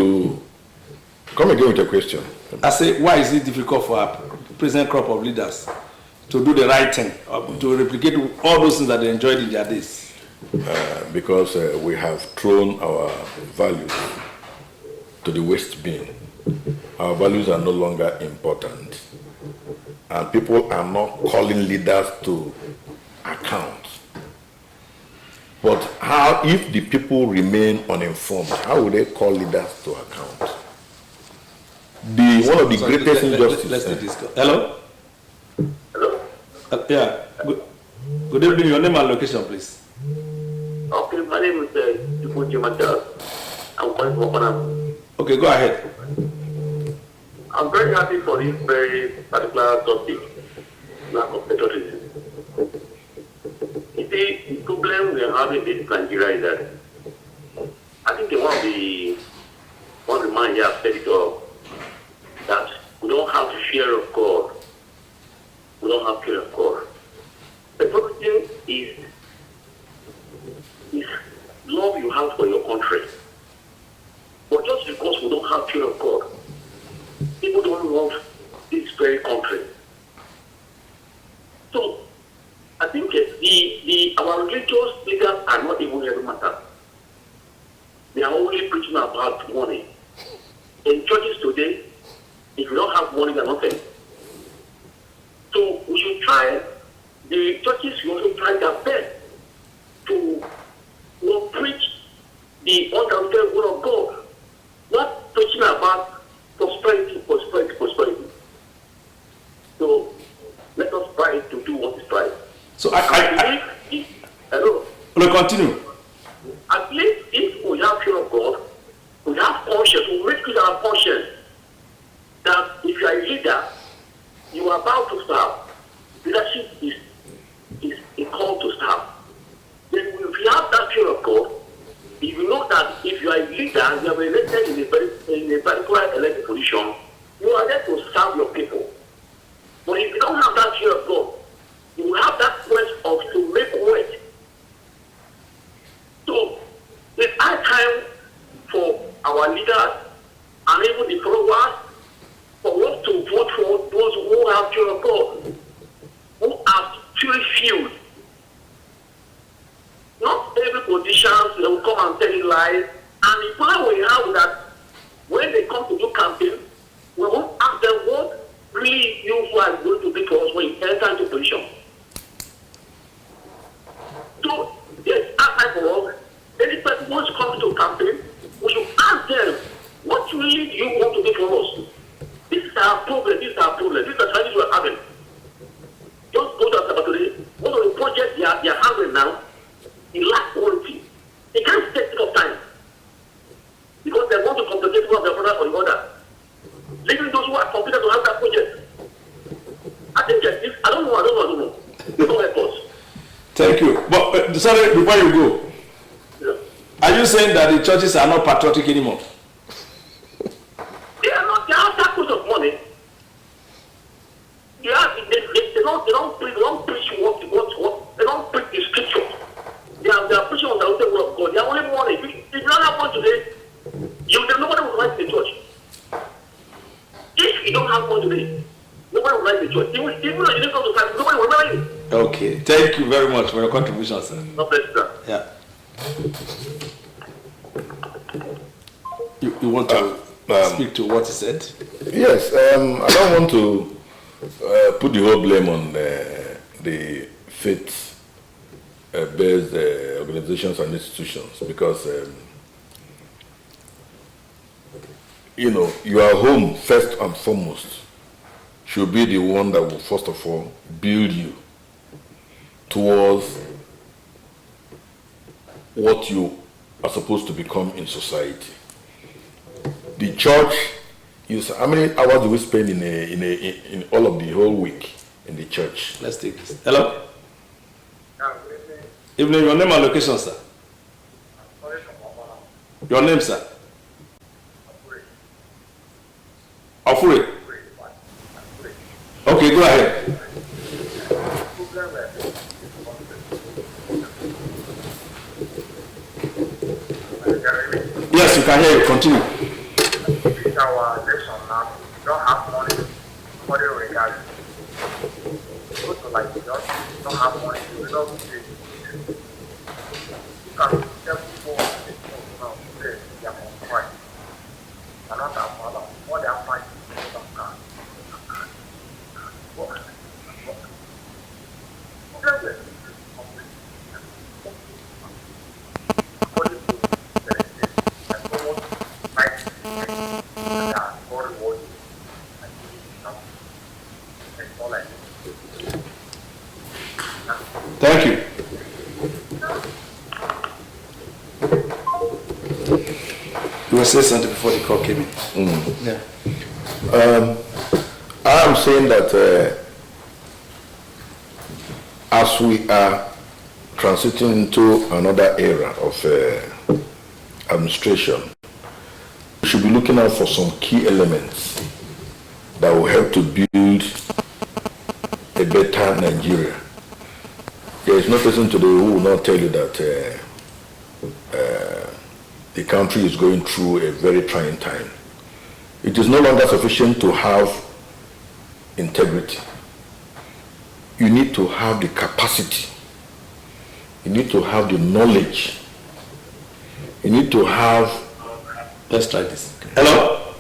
come again with a question. I say, why is it difficult for our present crop of leaders to do the right thing, or to replicate all those things that they enjoyed in their days? Because we have thrown our values to the waste bin. Our values are no longer important. And people are not calling leaders to account. But how, if the people remain uninformed, how will they call leaders to account? One of the greatest injustices. Let's take this. Hello? Hello? Yeah. Good evening. Your name and location, please. Okay, my name is Chima. I'm calling from Panama. Okay, go ahead. I'm very happy for this very particular topic, lack of patriotism. You see, the problem we are having in Nigeria is that I think one of the man here said it all, that we don't have fear of God. We don't have fear of God. Patriotism is love you have for your country. But just because have fear of God, people don't love this very country. So I think our religious leaders are not even here to matter. They are only preaching about money. In churches today, if you don't have money, they're nothing. So we should try, the churches should also try their best to preach the undiluted word of God, not preaching about prosperity. So let us try to do what is right. So I hello. We'll continue. At least if we have fear of God, we have conscience, we make clear our conscience that if you are a leader, you are about to serve. Leadership is a call to serve. Then if you have that fear of God, if you know that if you are a leader and you are elected in a particular elected position, you are there to serve your people. But if you don't have that fear of God, you will have that quest of to make weight. So it's high time for our leaders and even the followers for us to vote for those who have fear of God, who are spirit-filled. Not every politician will come and tell you lies. And the problem we have that when they come to do campaign, we won't ask them what really you are going to be for us when you enter into position. So yes, ask time for us. Any person who comes to campaign, we should ask them, what really do you want to do for us? This is our problem, this is our problem, this is the challenges we are having. Just go to Afokoba. One of the projects they are having now, the last quality. They can't take it of time. Because they want to compensate one of their brother or the other. Leaving those who are competent to have that project. I think that this, I don't know. They don't help us. Thank you. But sorry, before you go, are you saying that the churches are not patriotic anymore? They are not. They have that kind of money. They don't preach what they don't preach the scripture. They are preaching on the word of God. They are only money. If you don't have money today, nobody will like the church. If you don't have money today, nobody will like the church. Even if you don't come to Christ, nobody will like you. Okay. Thank you very much for your contribution, sir. God bless you, sir. Yeah. You want to speak to what he said? Yes, I don't want to put the whole blame on the faith-based organizations and institutions because, your home first and foremost should be the one that will first of all build you towards what you are supposed to become in society. The church is, how many hours do we spend in all of the whole week in the church? Let's take this. Hello? Evening, your name and location, sir. Your name, sir? Afure. Okay, go ahead. Yes, you can hear you. Continue. It's our election now. We don't have money. Nobody will regard it. Also, like, we just don't have money. We don't pay. You can tell people now today they are on Christ. They are not our father. What they are fighting is not God. Thank you. You were saying something before the call came in. Yeah. I am saying that as we are transiting into another era of administration, we should be looking out for some key elements that will help to build a better Nigeria. There is no person today who will not tell you that the country is going through a very trying time. It is no longer sufficient to have integrity. You need to have the capacity. You need to have the knowledge. You need to have... Let's try this. Hello?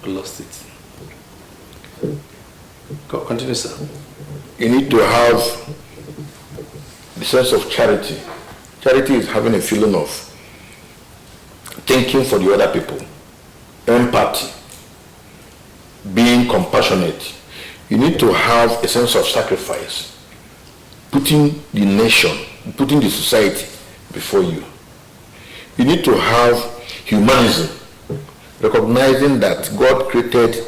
I lost it. Continue, sir. You need to have the sense of charity. Charity is having a feeling of thinking for the other people, empathy, being compassionate. You need to have a sense of sacrifice, putting the nation, putting the society before you. You need to have humanism, recognizing that God created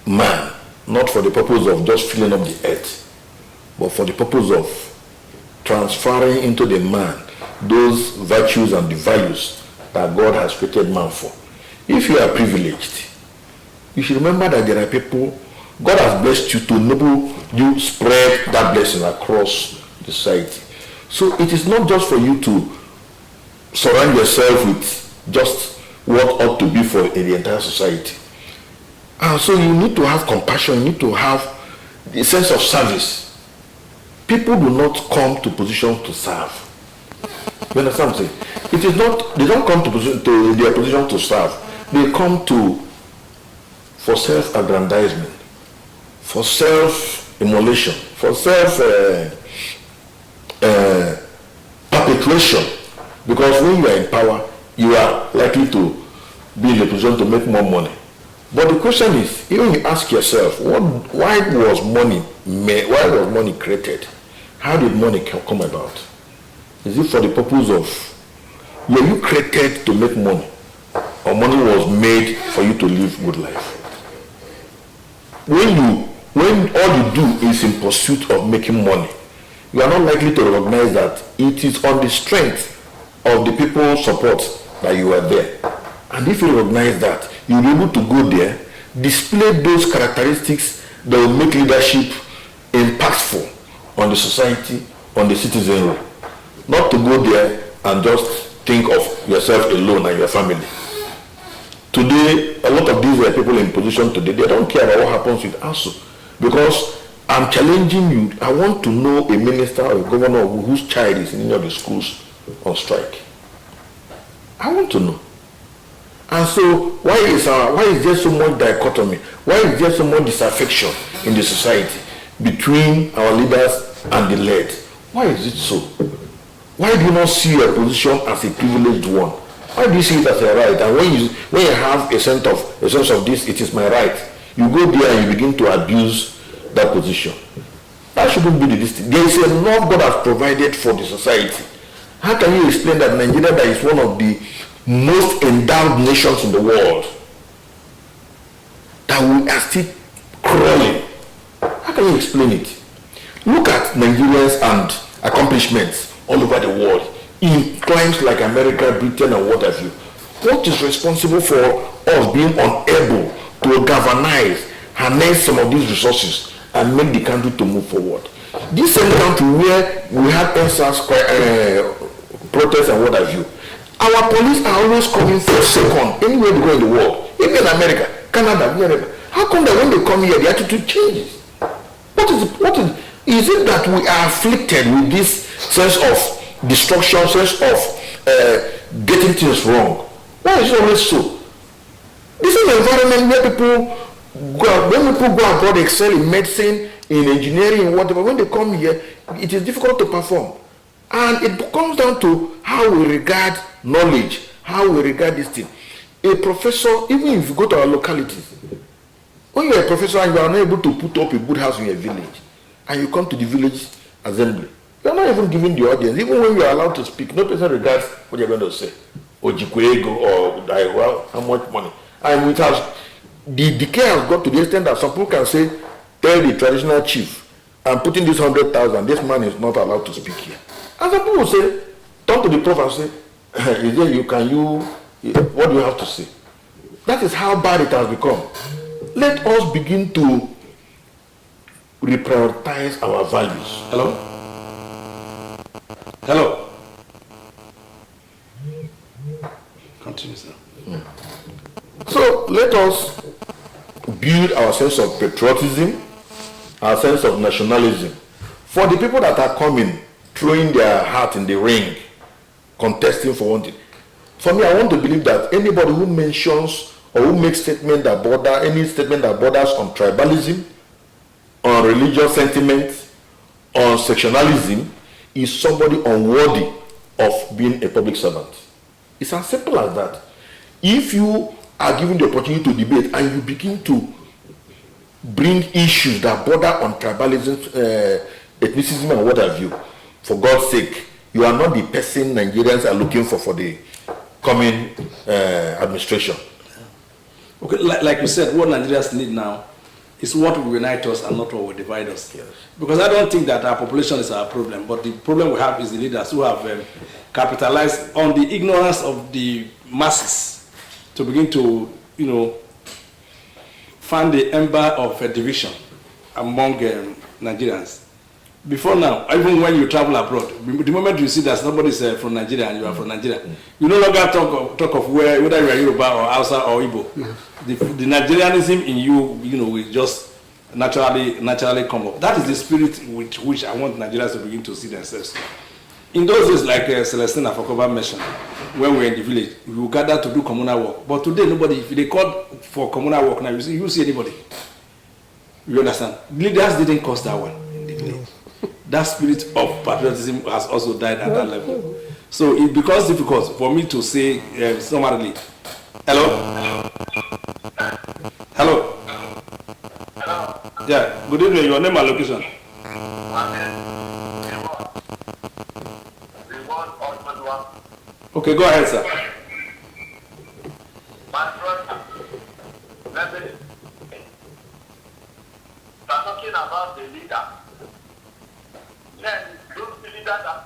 man not for the purpose of just filling up the earth, but for the purpose of transferring into the man those virtues and the values that God has created man for. If you are privileged, you should remember that there are people, God has blessed you to enable you spread that blessing across the society. So it is not just for you to surround yourself with just what ought to be for the entire society. And so you need to have compassion, you need to have a sense of service. People do not come to position to serve. You understand what I'm saying? It is not, they don't come to their position to serve. They come for self-aggrandizement, for self-immolation, for self-perpetuation. Because when you are in power, you are likely to be in a position to make more money. But the question is, even you ask yourself, why was money created? How did money come about? Is it for the purpose of, were you created to make money? Or money was made for you to live good life? When all you do is in pursuit of making money, you are not likely to recognize that it is on the strength of the people's support that you are there. And if you recognize that, you'll be able to go there, display those characteristics that will make leadership impactful on the society, on the citizenry. Not to go there and just think of yourself alone and your family. Today, a lot of these people in position today, they don't care about what happens with ASU. Because I'm challenging you, I want to know a minister or a governor whose child is in any of the schools on strike. I want to know. And so, why is there so much dichotomy? Why is there so much disaffection in the society between our leaders and the led? Why is it so? Why do you not see your position as a privileged one? Why do you see it as a right? And when you have a sense of this, it is my right, you go there and you begin to abuse that position. That shouldn't be the distance. There is enough God has provided for the society. How can you explain that Nigeria, that is one of the most endowed nations in the world, that we are still crawling? How can you explain it? Look at Nigerians and accomplishments all over the world in climes like America, Britain, and what have you. What is responsible for us being unable to galvanize, harness some of these resources and make the country to move forward? This same country where we have NSAS protests and what have you, our police are always coming for second anywhere they go in the world, even in America, Canada, wherever. How come that when they come here, the attitude changes? Is it that we are afflicted with this sense of destruction, sense of getting things wrong? Why is it always so? This is an environment where people go abroad, excel in medicine, in engineering, whatever. When they come here, it is difficult to perform. And it comes down to how we regard knowledge, how we regard this thing. A professor, even if you go to our localities, when you're a professor and you are not able to put up a good house in your village, and you come to the village assembly, you are not even giving the audience, even when you are allowed to speak, no person regards what you're going to say, or Jikwego, or how much money. And it has, the decay has got to the extent that some people can say, tell the traditional chief, I'm putting this 100,000, this man is not allowed to speak here. And some people say, turn to the prof and say, what do you have to say? That is how bad it has become. Let us begin to reprioritize our values. Hello? Continue, sir. So let us build our sense of patriotism, our sense of nationalism. For the people that are coming, throwing their heart in the ring, contesting for one thing. For me, I want to believe that anybody who mentions or who makes statement that border, any statement that borders on tribalism, on religious sentiment, on sectionalism, is somebody unworthy of being a public servant. It's as simple as that. If you are given the opportunity to debate and you begin to bring issues that border on tribalism, ethnicism, and what have you, for God's sake, you are not the person Nigerians are looking for the coming administration. Okay, like you said, what Nigerians need now is what will unite us and not what will divide us. Yes. Because I don't think that our population is our problem, but the problem we have is the leaders who have capitalized on the ignorance of the masses to begin to, fan the ember of a division among Nigerians. Before now, even when you travel abroad, the moment you see that somebody is from Nigeria and you are from Nigeria, you no longer talk of whether you are Yoruba or Hausa or Igbo. The Nigerianism in you, will just naturally come up. That is the spirit with which I want Nigerians to begin to see themselves. In those days, like Celestine Afokoba mentioned, when we were in the village, we would gather to do communal work. But today, nobody, if they call for communal work now, you see anybody. You understand? Leaders didn't cause that one in the village. That spirit of patriotism has also died at that level. So it becomes difficult for me to say summarily. Hello? Hello? Yeah, good evening. Your name and location? Okay, go ahead, sir. My brother, let me start talking about the leader. Then those leaders are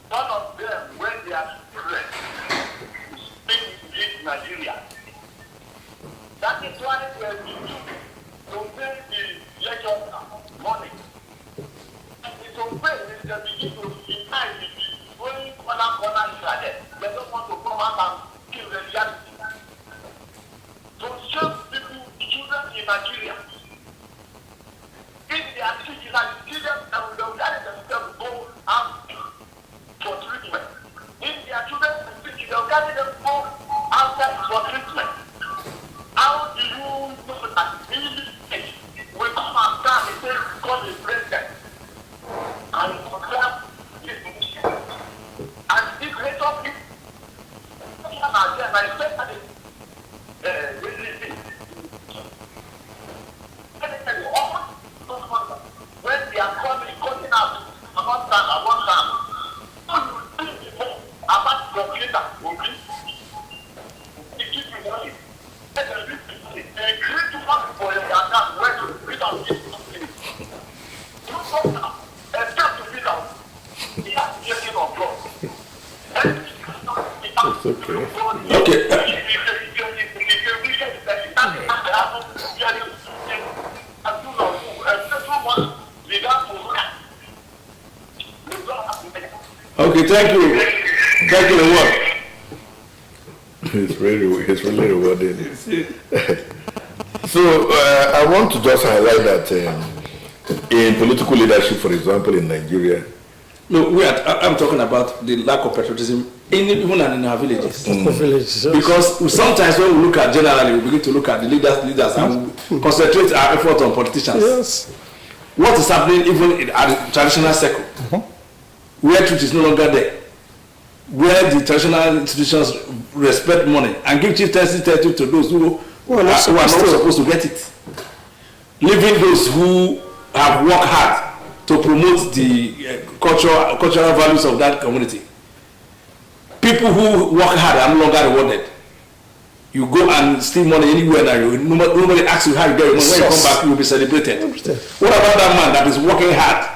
one of them, when they are children, speak in Nigeria. That is why we need to pay the lecture money. And it's okay if they begin to deny the going corner Israel. They don't want to come out and kill the reality. To show people, children in Nigeria, if they are sick, like children, they will let themselves go out for treatment. If their children are sick, they will carry them go outside for treatment. How do you know that really will come and stand and say, God is president? And proclaim this mission. And this rate of it, and I said that when they are coming out, about time, about time, so you think about your leader, okay? They give you money. They create too much for your dad, where to feed out this company. You come now, except to feed out. He has to get in on God. It's okay. Okay. Okay, thank you. Thank you, everyone. It's really rewarding. So I want to just highlight that in political leadership, for example, in Nigeria. No, I'm talking about the lack of patriotism even in our villages. Because sometimes when we look at generally, we begin to look at the leaders and we concentrate our effort on politicians. Yes. What is happening even in our traditional circle, where truth is no longer there, where the traditional institutions respect money and give chieftaincy title to those who are not supposed to get it, leaving those who have worked hard to promote the cultural values of that community. People who work hard are no longer rewarded. You go and steal money anywhere now, nobody asks you how you get your money. When you come back, you will be celebrated. What about that man that is working hard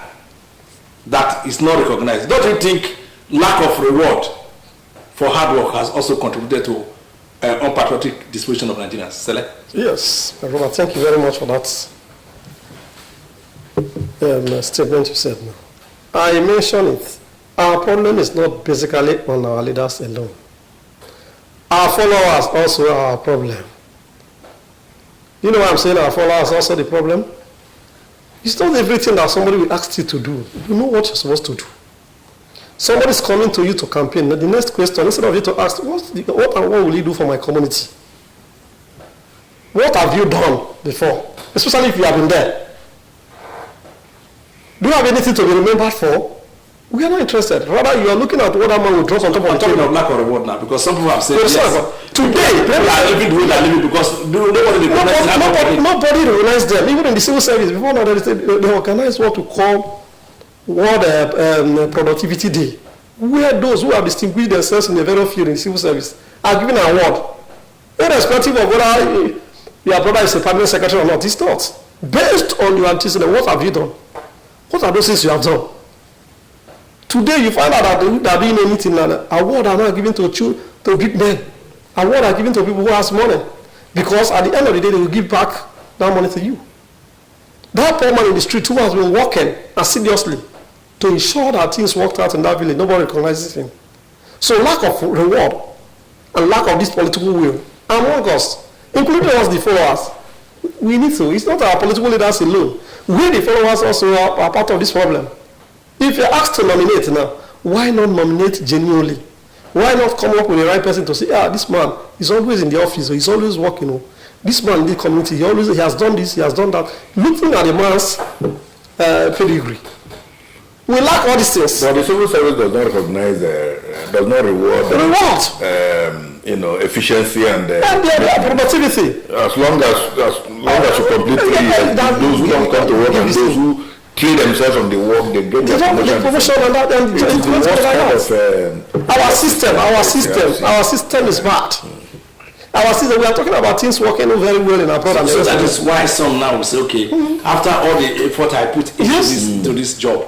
that is not recognized? Don't you think lack of reward for hard work has also contributed to unpatriotic disposition of Nigerians? Sele? Yes, Robert, thank you very much for that statement you said now. I mentioned it. Our problem is not basically on our leaders alone. Our followers also are our problem. You know why I'm saying our followers are also the problem? It's not everything that somebody will ask you to do. You know what you're supposed to do. Somebody's coming to you to campaign. The next question, instead of you to ask, what will you do for my community? What have you done before? Especially if you have been there. Do you have anything to be remembered for? We are not interested. Rather, you are looking at what that man will drop on top of the table. I'm talking of lack of reward now, because some people have said, yes. Today, people are living the way they are living because nobody recognizes them. Even in the civil service, before now, they organize what we call World Productivity Day, where those who have distinguished themselves in the various field in the civil service are given an award, irrespective of whether your brother is a permanent secretary or not. It's not. Based on your antecedent, what have you done? What are those things you have done? Today you find out that they are doing anything, and awards are not given to big men. Awards are given to people who has money, because at the end of the day they will give back that money to you. That poor man in the street who has been working assiduously to ensure that things worked out in that village, nobody recognizes him. So lack of reward and lack of this political will among us, including us the followers, we need to. It's not our political leaders alone. We the followers also are part of this problem. If you're asked to nominate now, why not nominate genuinely? Why not come up with the right person to say, this man is always in the office, or he's always working. This man in the community, he has done this, he has done that. Looking at the man's pedigree. We lack all these things. But the civil service does not recognize, does not reward efficiency and productivity. As long as you complete 3 years, those who don't come to work and those who kill themselves on the work, they get their promotion. Our system is bad. Our system, we are talking about things working very well in our brother. So that is why some now will say, okay, after all the effort I put into this job,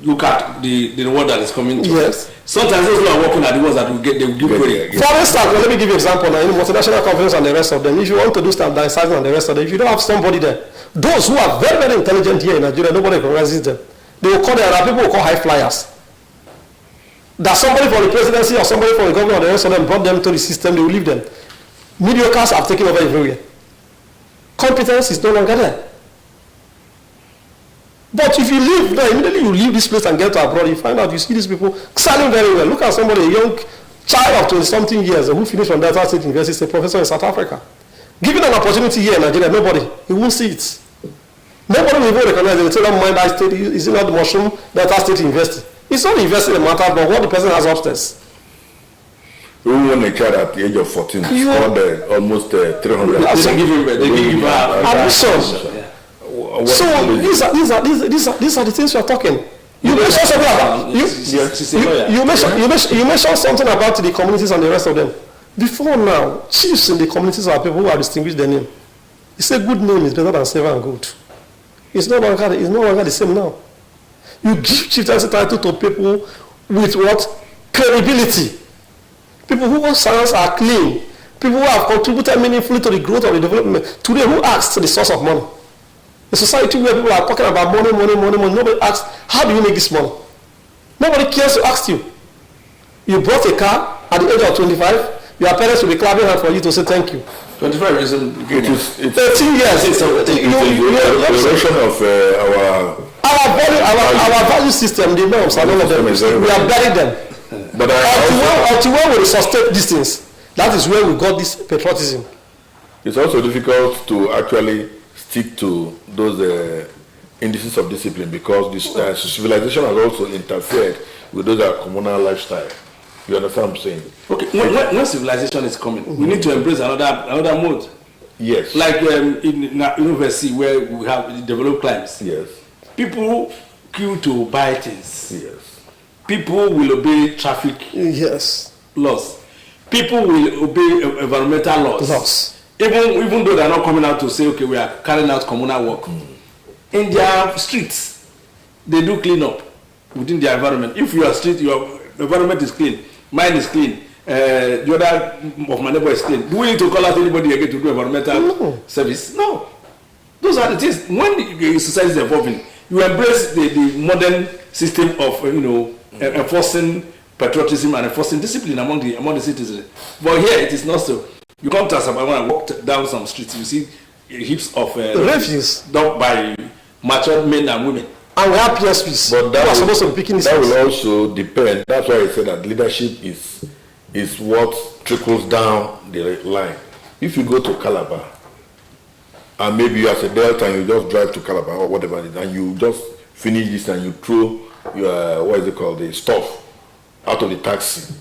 look at the reward that is coming to us. Sometimes those who are working are the ones that they will give credit. For instance, let me give you an example now. In multinational conference and the rest of them, if you want to do standardizing and the rest of them, if you don't have somebody there, those who are very, very intelligent here in Nigeria, nobody recognizes them. They will call there are people who call high flyers. That somebody from the presidency or somebody from the government or the rest of them brought them to the system, they will leave them. Mediocres have taken over everywhere. Competence is no longer there. But if you leave there, immediately you leave this place and get to abroad, you find out you see these people selling very well. Look at somebody, a young child of 20-something years who finished from Delta State University, a professor in South Africa. Given an opportunity here in Nigeria, nobody, he won't see it. Nobody will even recognize it. They will tell them, mind that state, is it not the mushroom Delta State University? It's not investing in matter, but what the person has upstairs. We won a child at the age of 14, scored almost 300. They give him admission. So these are the things we are talking. You mentioned something about you mentioned something about the communities and the rest of them. Before now, chiefs in the communities are people who have distinguished their name. You say good name is better than silver and gold. It's no longer the same now. You give chieftaincy title to people with what? Credibility. People whose sounds are clean. People who have contributed meaningfully to the growth of the development. Today, who asks the source of money? A society where people are talking about money. Nobody asks, how do you make this money? Nobody cares to ask you. You bought a car at the age of 25. Your parents will be clapping hands for you to say thank you. 25 isn't good. It's 13 years. It's a erosion of our value system, the norms, and all of them. We are buried them. But until when we sustain these things, that is where we got this patriotism. It's also difficult to actually stick to those indices of discipline because this civilization has also interfered with those communal lifestyle. You understand what I'm saying? Okay, when civilization is coming, we need to embrace another mode. Yes. Like in university where we have developed climes. Yes. People queue to buy things. Yes. People will obey traffic laws. People will obey environmental laws. Even though they are not coming out to say, okay, we are carrying out communal work. In their streets, they do clean up within their environment. If your street, your environment is clean, mine is clean, the other of my neighbor is clean, do we need to call out anybody again to do environmental service? No. Those are the things. When the society is evolving, you embrace the modern system of enforcing patriotism and enforcing discipline among the citizens. But here it is not so. You come to Asabama and walk down some streets, you see heaps of refuse dumped by matured men and women. And we have PSPs. But that, supposed to be picking that will also depend. That's why I said that leadership is what trickles down the line. If you go to Calabar, and maybe you as a Delta and you just drive to Calabar or whatever it is, and you just finish this and you throw your, the stuff out of the taxi,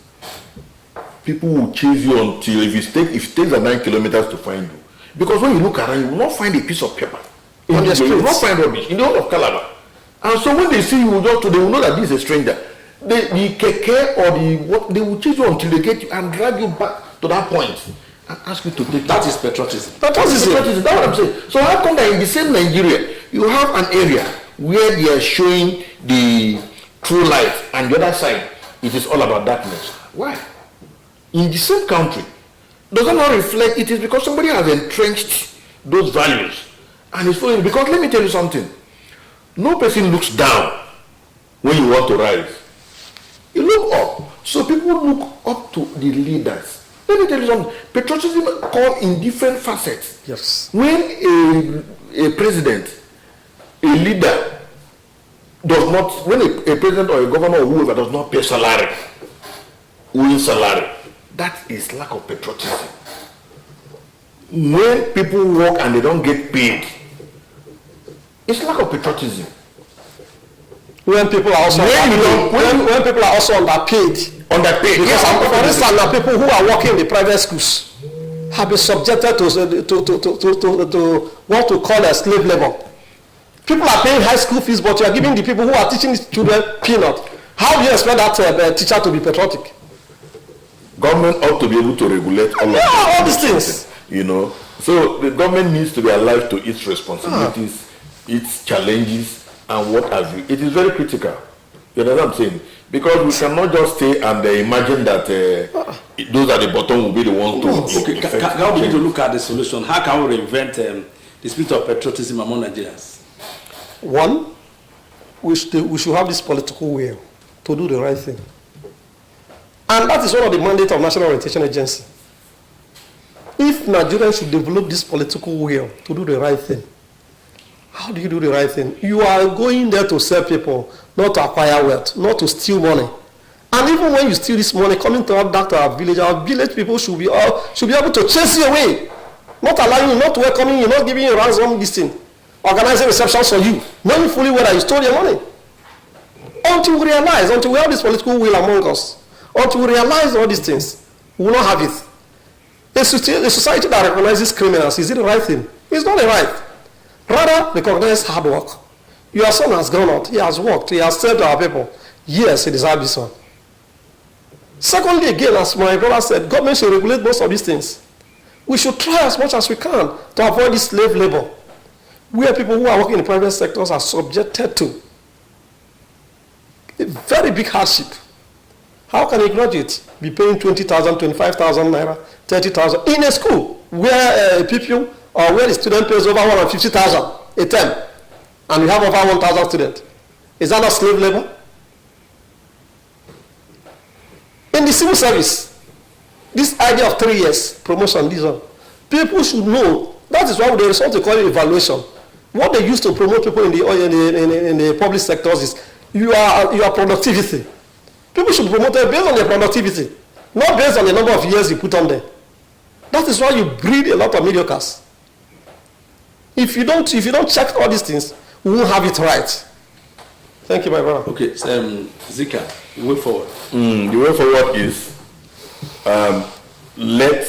people will chase you until if it takes 9 kilometers to find you. Because when you look around, you will not find a piece of paper. You will not find rubbish in the whole of Calabar. And so when they see you, they will know that this is a stranger. The keke or they will chase you until they get you and drag you back to that point and ask you to take that is patriotism. Patriotism. That's what I'm saying. So how come that in the same Nigeria, you have an area where they are showing the true light and the other side, it is all about darkness? Why? In the same country, does that not reflect? It is because somebody has entrenched those values and is following. Because let me tell you something. No person looks down when you want to rise. You look up. So people look up to the leaders. Let me tell you something. Patriotism comes in different facets. Yes. When a president, a leader, does not, when a president or a governor or whoever does not pay salary, win salary, that is lack of patriotism. When people work and they don't get paid, it's lack of patriotism. When people are also when people are also underpaid. Underpaid. Because for instance, now people who are working in the private schools have been subjected to what we call a slave labor. People are paying high school fees, but you are giving the people who are teaching children peanut. How do you expect that teacher to be patriotic? Government ought to be able to regulate all these things. You know, so the government needs to be alive to its responsibilities, its challenges, and what have you. It is very critical. You know what I'm saying? Because we cannot just stay and imagine that those at the bottom will be the ones to. Okay, how do we need to look at the solution? How can we reinvent the spirit of patriotism among Nigerians? One, we should have this political will to do the right thing. And that is one of the mandates of National Orientation Agency. If Nigerians should develop this political will to do the right thing, how do you do the right thing? You are going there to serve people, not to acquire wealth, not to steal money. And even when you steal this money, coming to our village people should be able to chase you away, not allowing you, not welcoming you, not giving you ransom, this thing, organizing receptions for you, knowing fully well that you stole your money. Until we have this political will among us, until we realize all these things, we will not have it. A society that recognizes criminals, is it the right thing? It's not the right. Rather, recognize hard work. Your son has gone out, he has worked, he has served our people. Yes, he deserves this one. Secondly, again, as my brother said, government should regulate most of these things. We should try as much as we can to avoid this slave labor, where people who are working in the private sectors are subjected to a very big hardship. How can a graduate be paying 20,000, 25,000 naira, 30,000 in a school where a pupil or where the student pays over 150,000 a term, and we have over 1,000 students? Is that not slave labor? In the civil service, this idea of 3 years promotion, this one, people should know. That is why they resort to call it evaluation. What they used to promote people in the public sectors is your productivity. People should promote it based on their productivity, not based on the number of years you put on there. That is why you breed a lot of mediocres. If you don't check all these things, we won't have it right. Thank you, my brother. Okay, Zika, the way forward. The way forward is let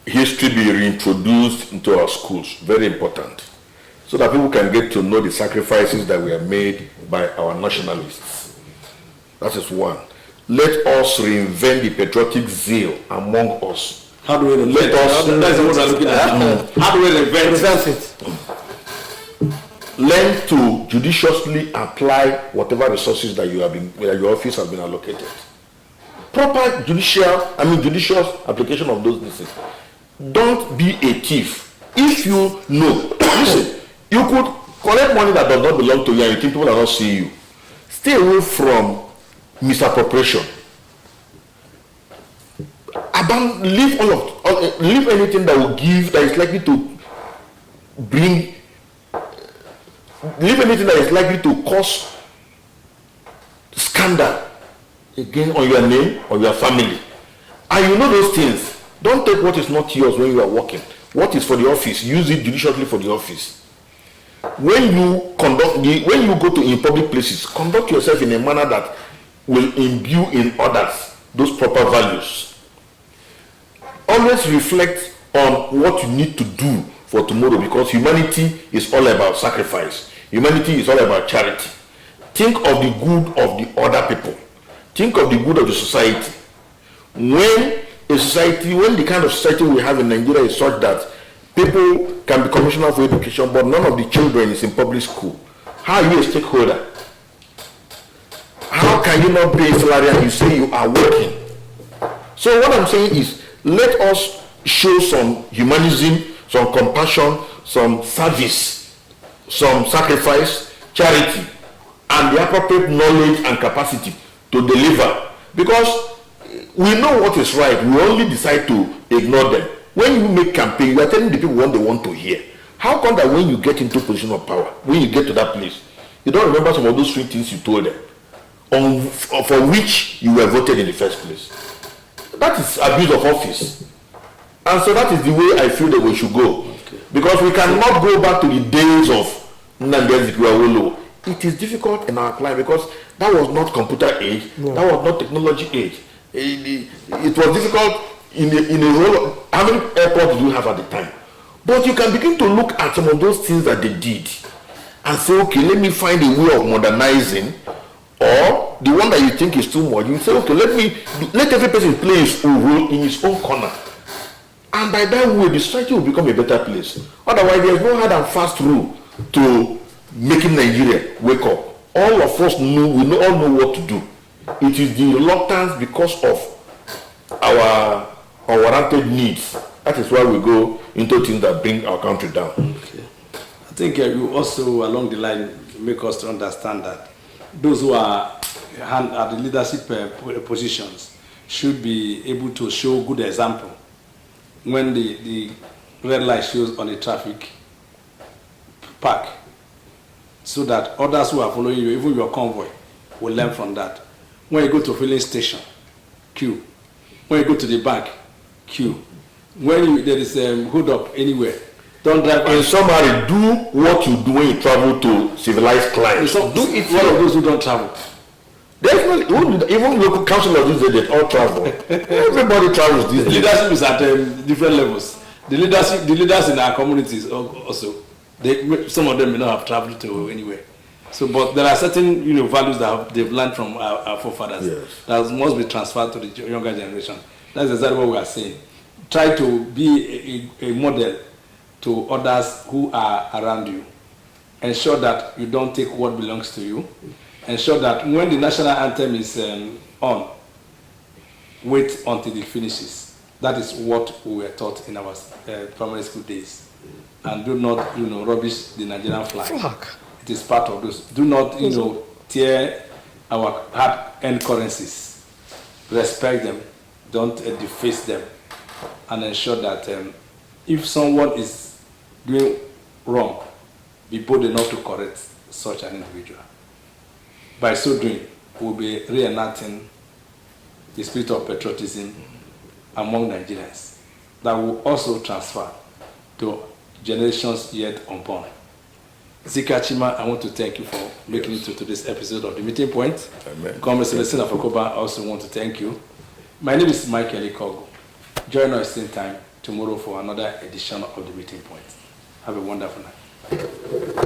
history be reintroduced into our schools. Very important. So that people can get to know the sacrifices that were made by our nationalists. That is one. Let us reinvent the patriotic zeal among us. How do we reinvent it? That's what we're looking at. How do we reinvent it? Learn to judiciously apply whatever resources that your office has been allocated. Proper judicious application of those things. Don't be a thief. If you know, listen, you could collect money that does not belong to you and you think people are not seeing you. Stay away from misappropriation. leave leave anything that will give, that is likely to bring, leave anything that is likely to cause scandal again on your name or your family. And you know those things. Don't take what is not yours when you are working. What is for the office, use it judiciously for the office. When you when you go to in public places, conduct yourself in a manner that will imbue in others those proper values. Always reflect on what you need to do for tomorrow, because humanity is all about sacrifice. Humanity is all about charity. Think of the good of the other people. Think of the good of the society. When the kind of society we have in Nigeria is such that people can be commissioner for education, but none of the children is in public school, how are you a stakeholder? How can you not pay a salary and you say you are working? So what I'm saying is, let us show some humanism, some compassion, some service, some sacrifice, charity, and the appropriate knowledge and capacity to deliver. Because we know what is right, we only decide to ignore them. When you make campaign, you are telling the people what they want to hear. How come that when you get into a position of power, when you get to that place, you don't remember some of those sweet things you told them, for which you were voted in the first place? That is abuse of office. And so that is the way I feel that we should go. Okay. Because we cannot go back to the days of Zika. It is difficult in our climate because that was not computer age, that was not technology age. It was difficult in a role. How many airports do you have at the time? But you can begin to look at some of those things that they did and say, okay, let me find a way of modernizing, or the one that you think is too much, you say, okay, let every person play his own role in his own corner. And by that way, the society will become a better place. Otherwise, there's no hard and fast rule to making Nigeria wake up. All of us know, we all know what to do. It is the reluctance because of our unwarranted needs. That is why we go into things that bring our country down. Okay. I think you also, along the line, make us to understand that those who are at the leadership positions should be able to show good example when the red light shows on a traffic park, so that others who are following you, even your convoy, will learn from that. When you go to a filling station, queue. When you go to the bank, queue. When there is a hold up anywhere, don't drive. In summary, do what you do when you travel to civilized climes. Do it. One of those who don't travel. Definitely, even local councillors these days, they all travel. Everybody travels these days. Leadership is at different levels. The leaders in our communities also, some of them may not have traveled to anywhere. So, but there are certain values that they've learned from our forefathers, yes, that must be transferred to the younger generation. That's exactly what we are saying. Try to be a model to others who are around you. Ensure that you don't take what belongs to you. Ensure that when the national anthem is on, wait until it finishes. That is what we were taught in our primary school days. And do not, rubbish the Nigerian flag. It is part of those. Do not, tear our hard-earned currencies. Respect them. Don't deface them. And ensure that if someone is doing wrong, be bold enough to correct such an individual. By so doing, we'll be reenacting the spirit of patriotism among Nigerians that will also transfer to generations yet unborn. Zika, Chima, I want to thank you for making it to today's episode of The Meeting Point. Comrade Celestine Afokoba, I also want to thank you. My name is Michael Ikogo. Join us same time tomorrow for another edition of The Meeting Point. Have a wonderful night.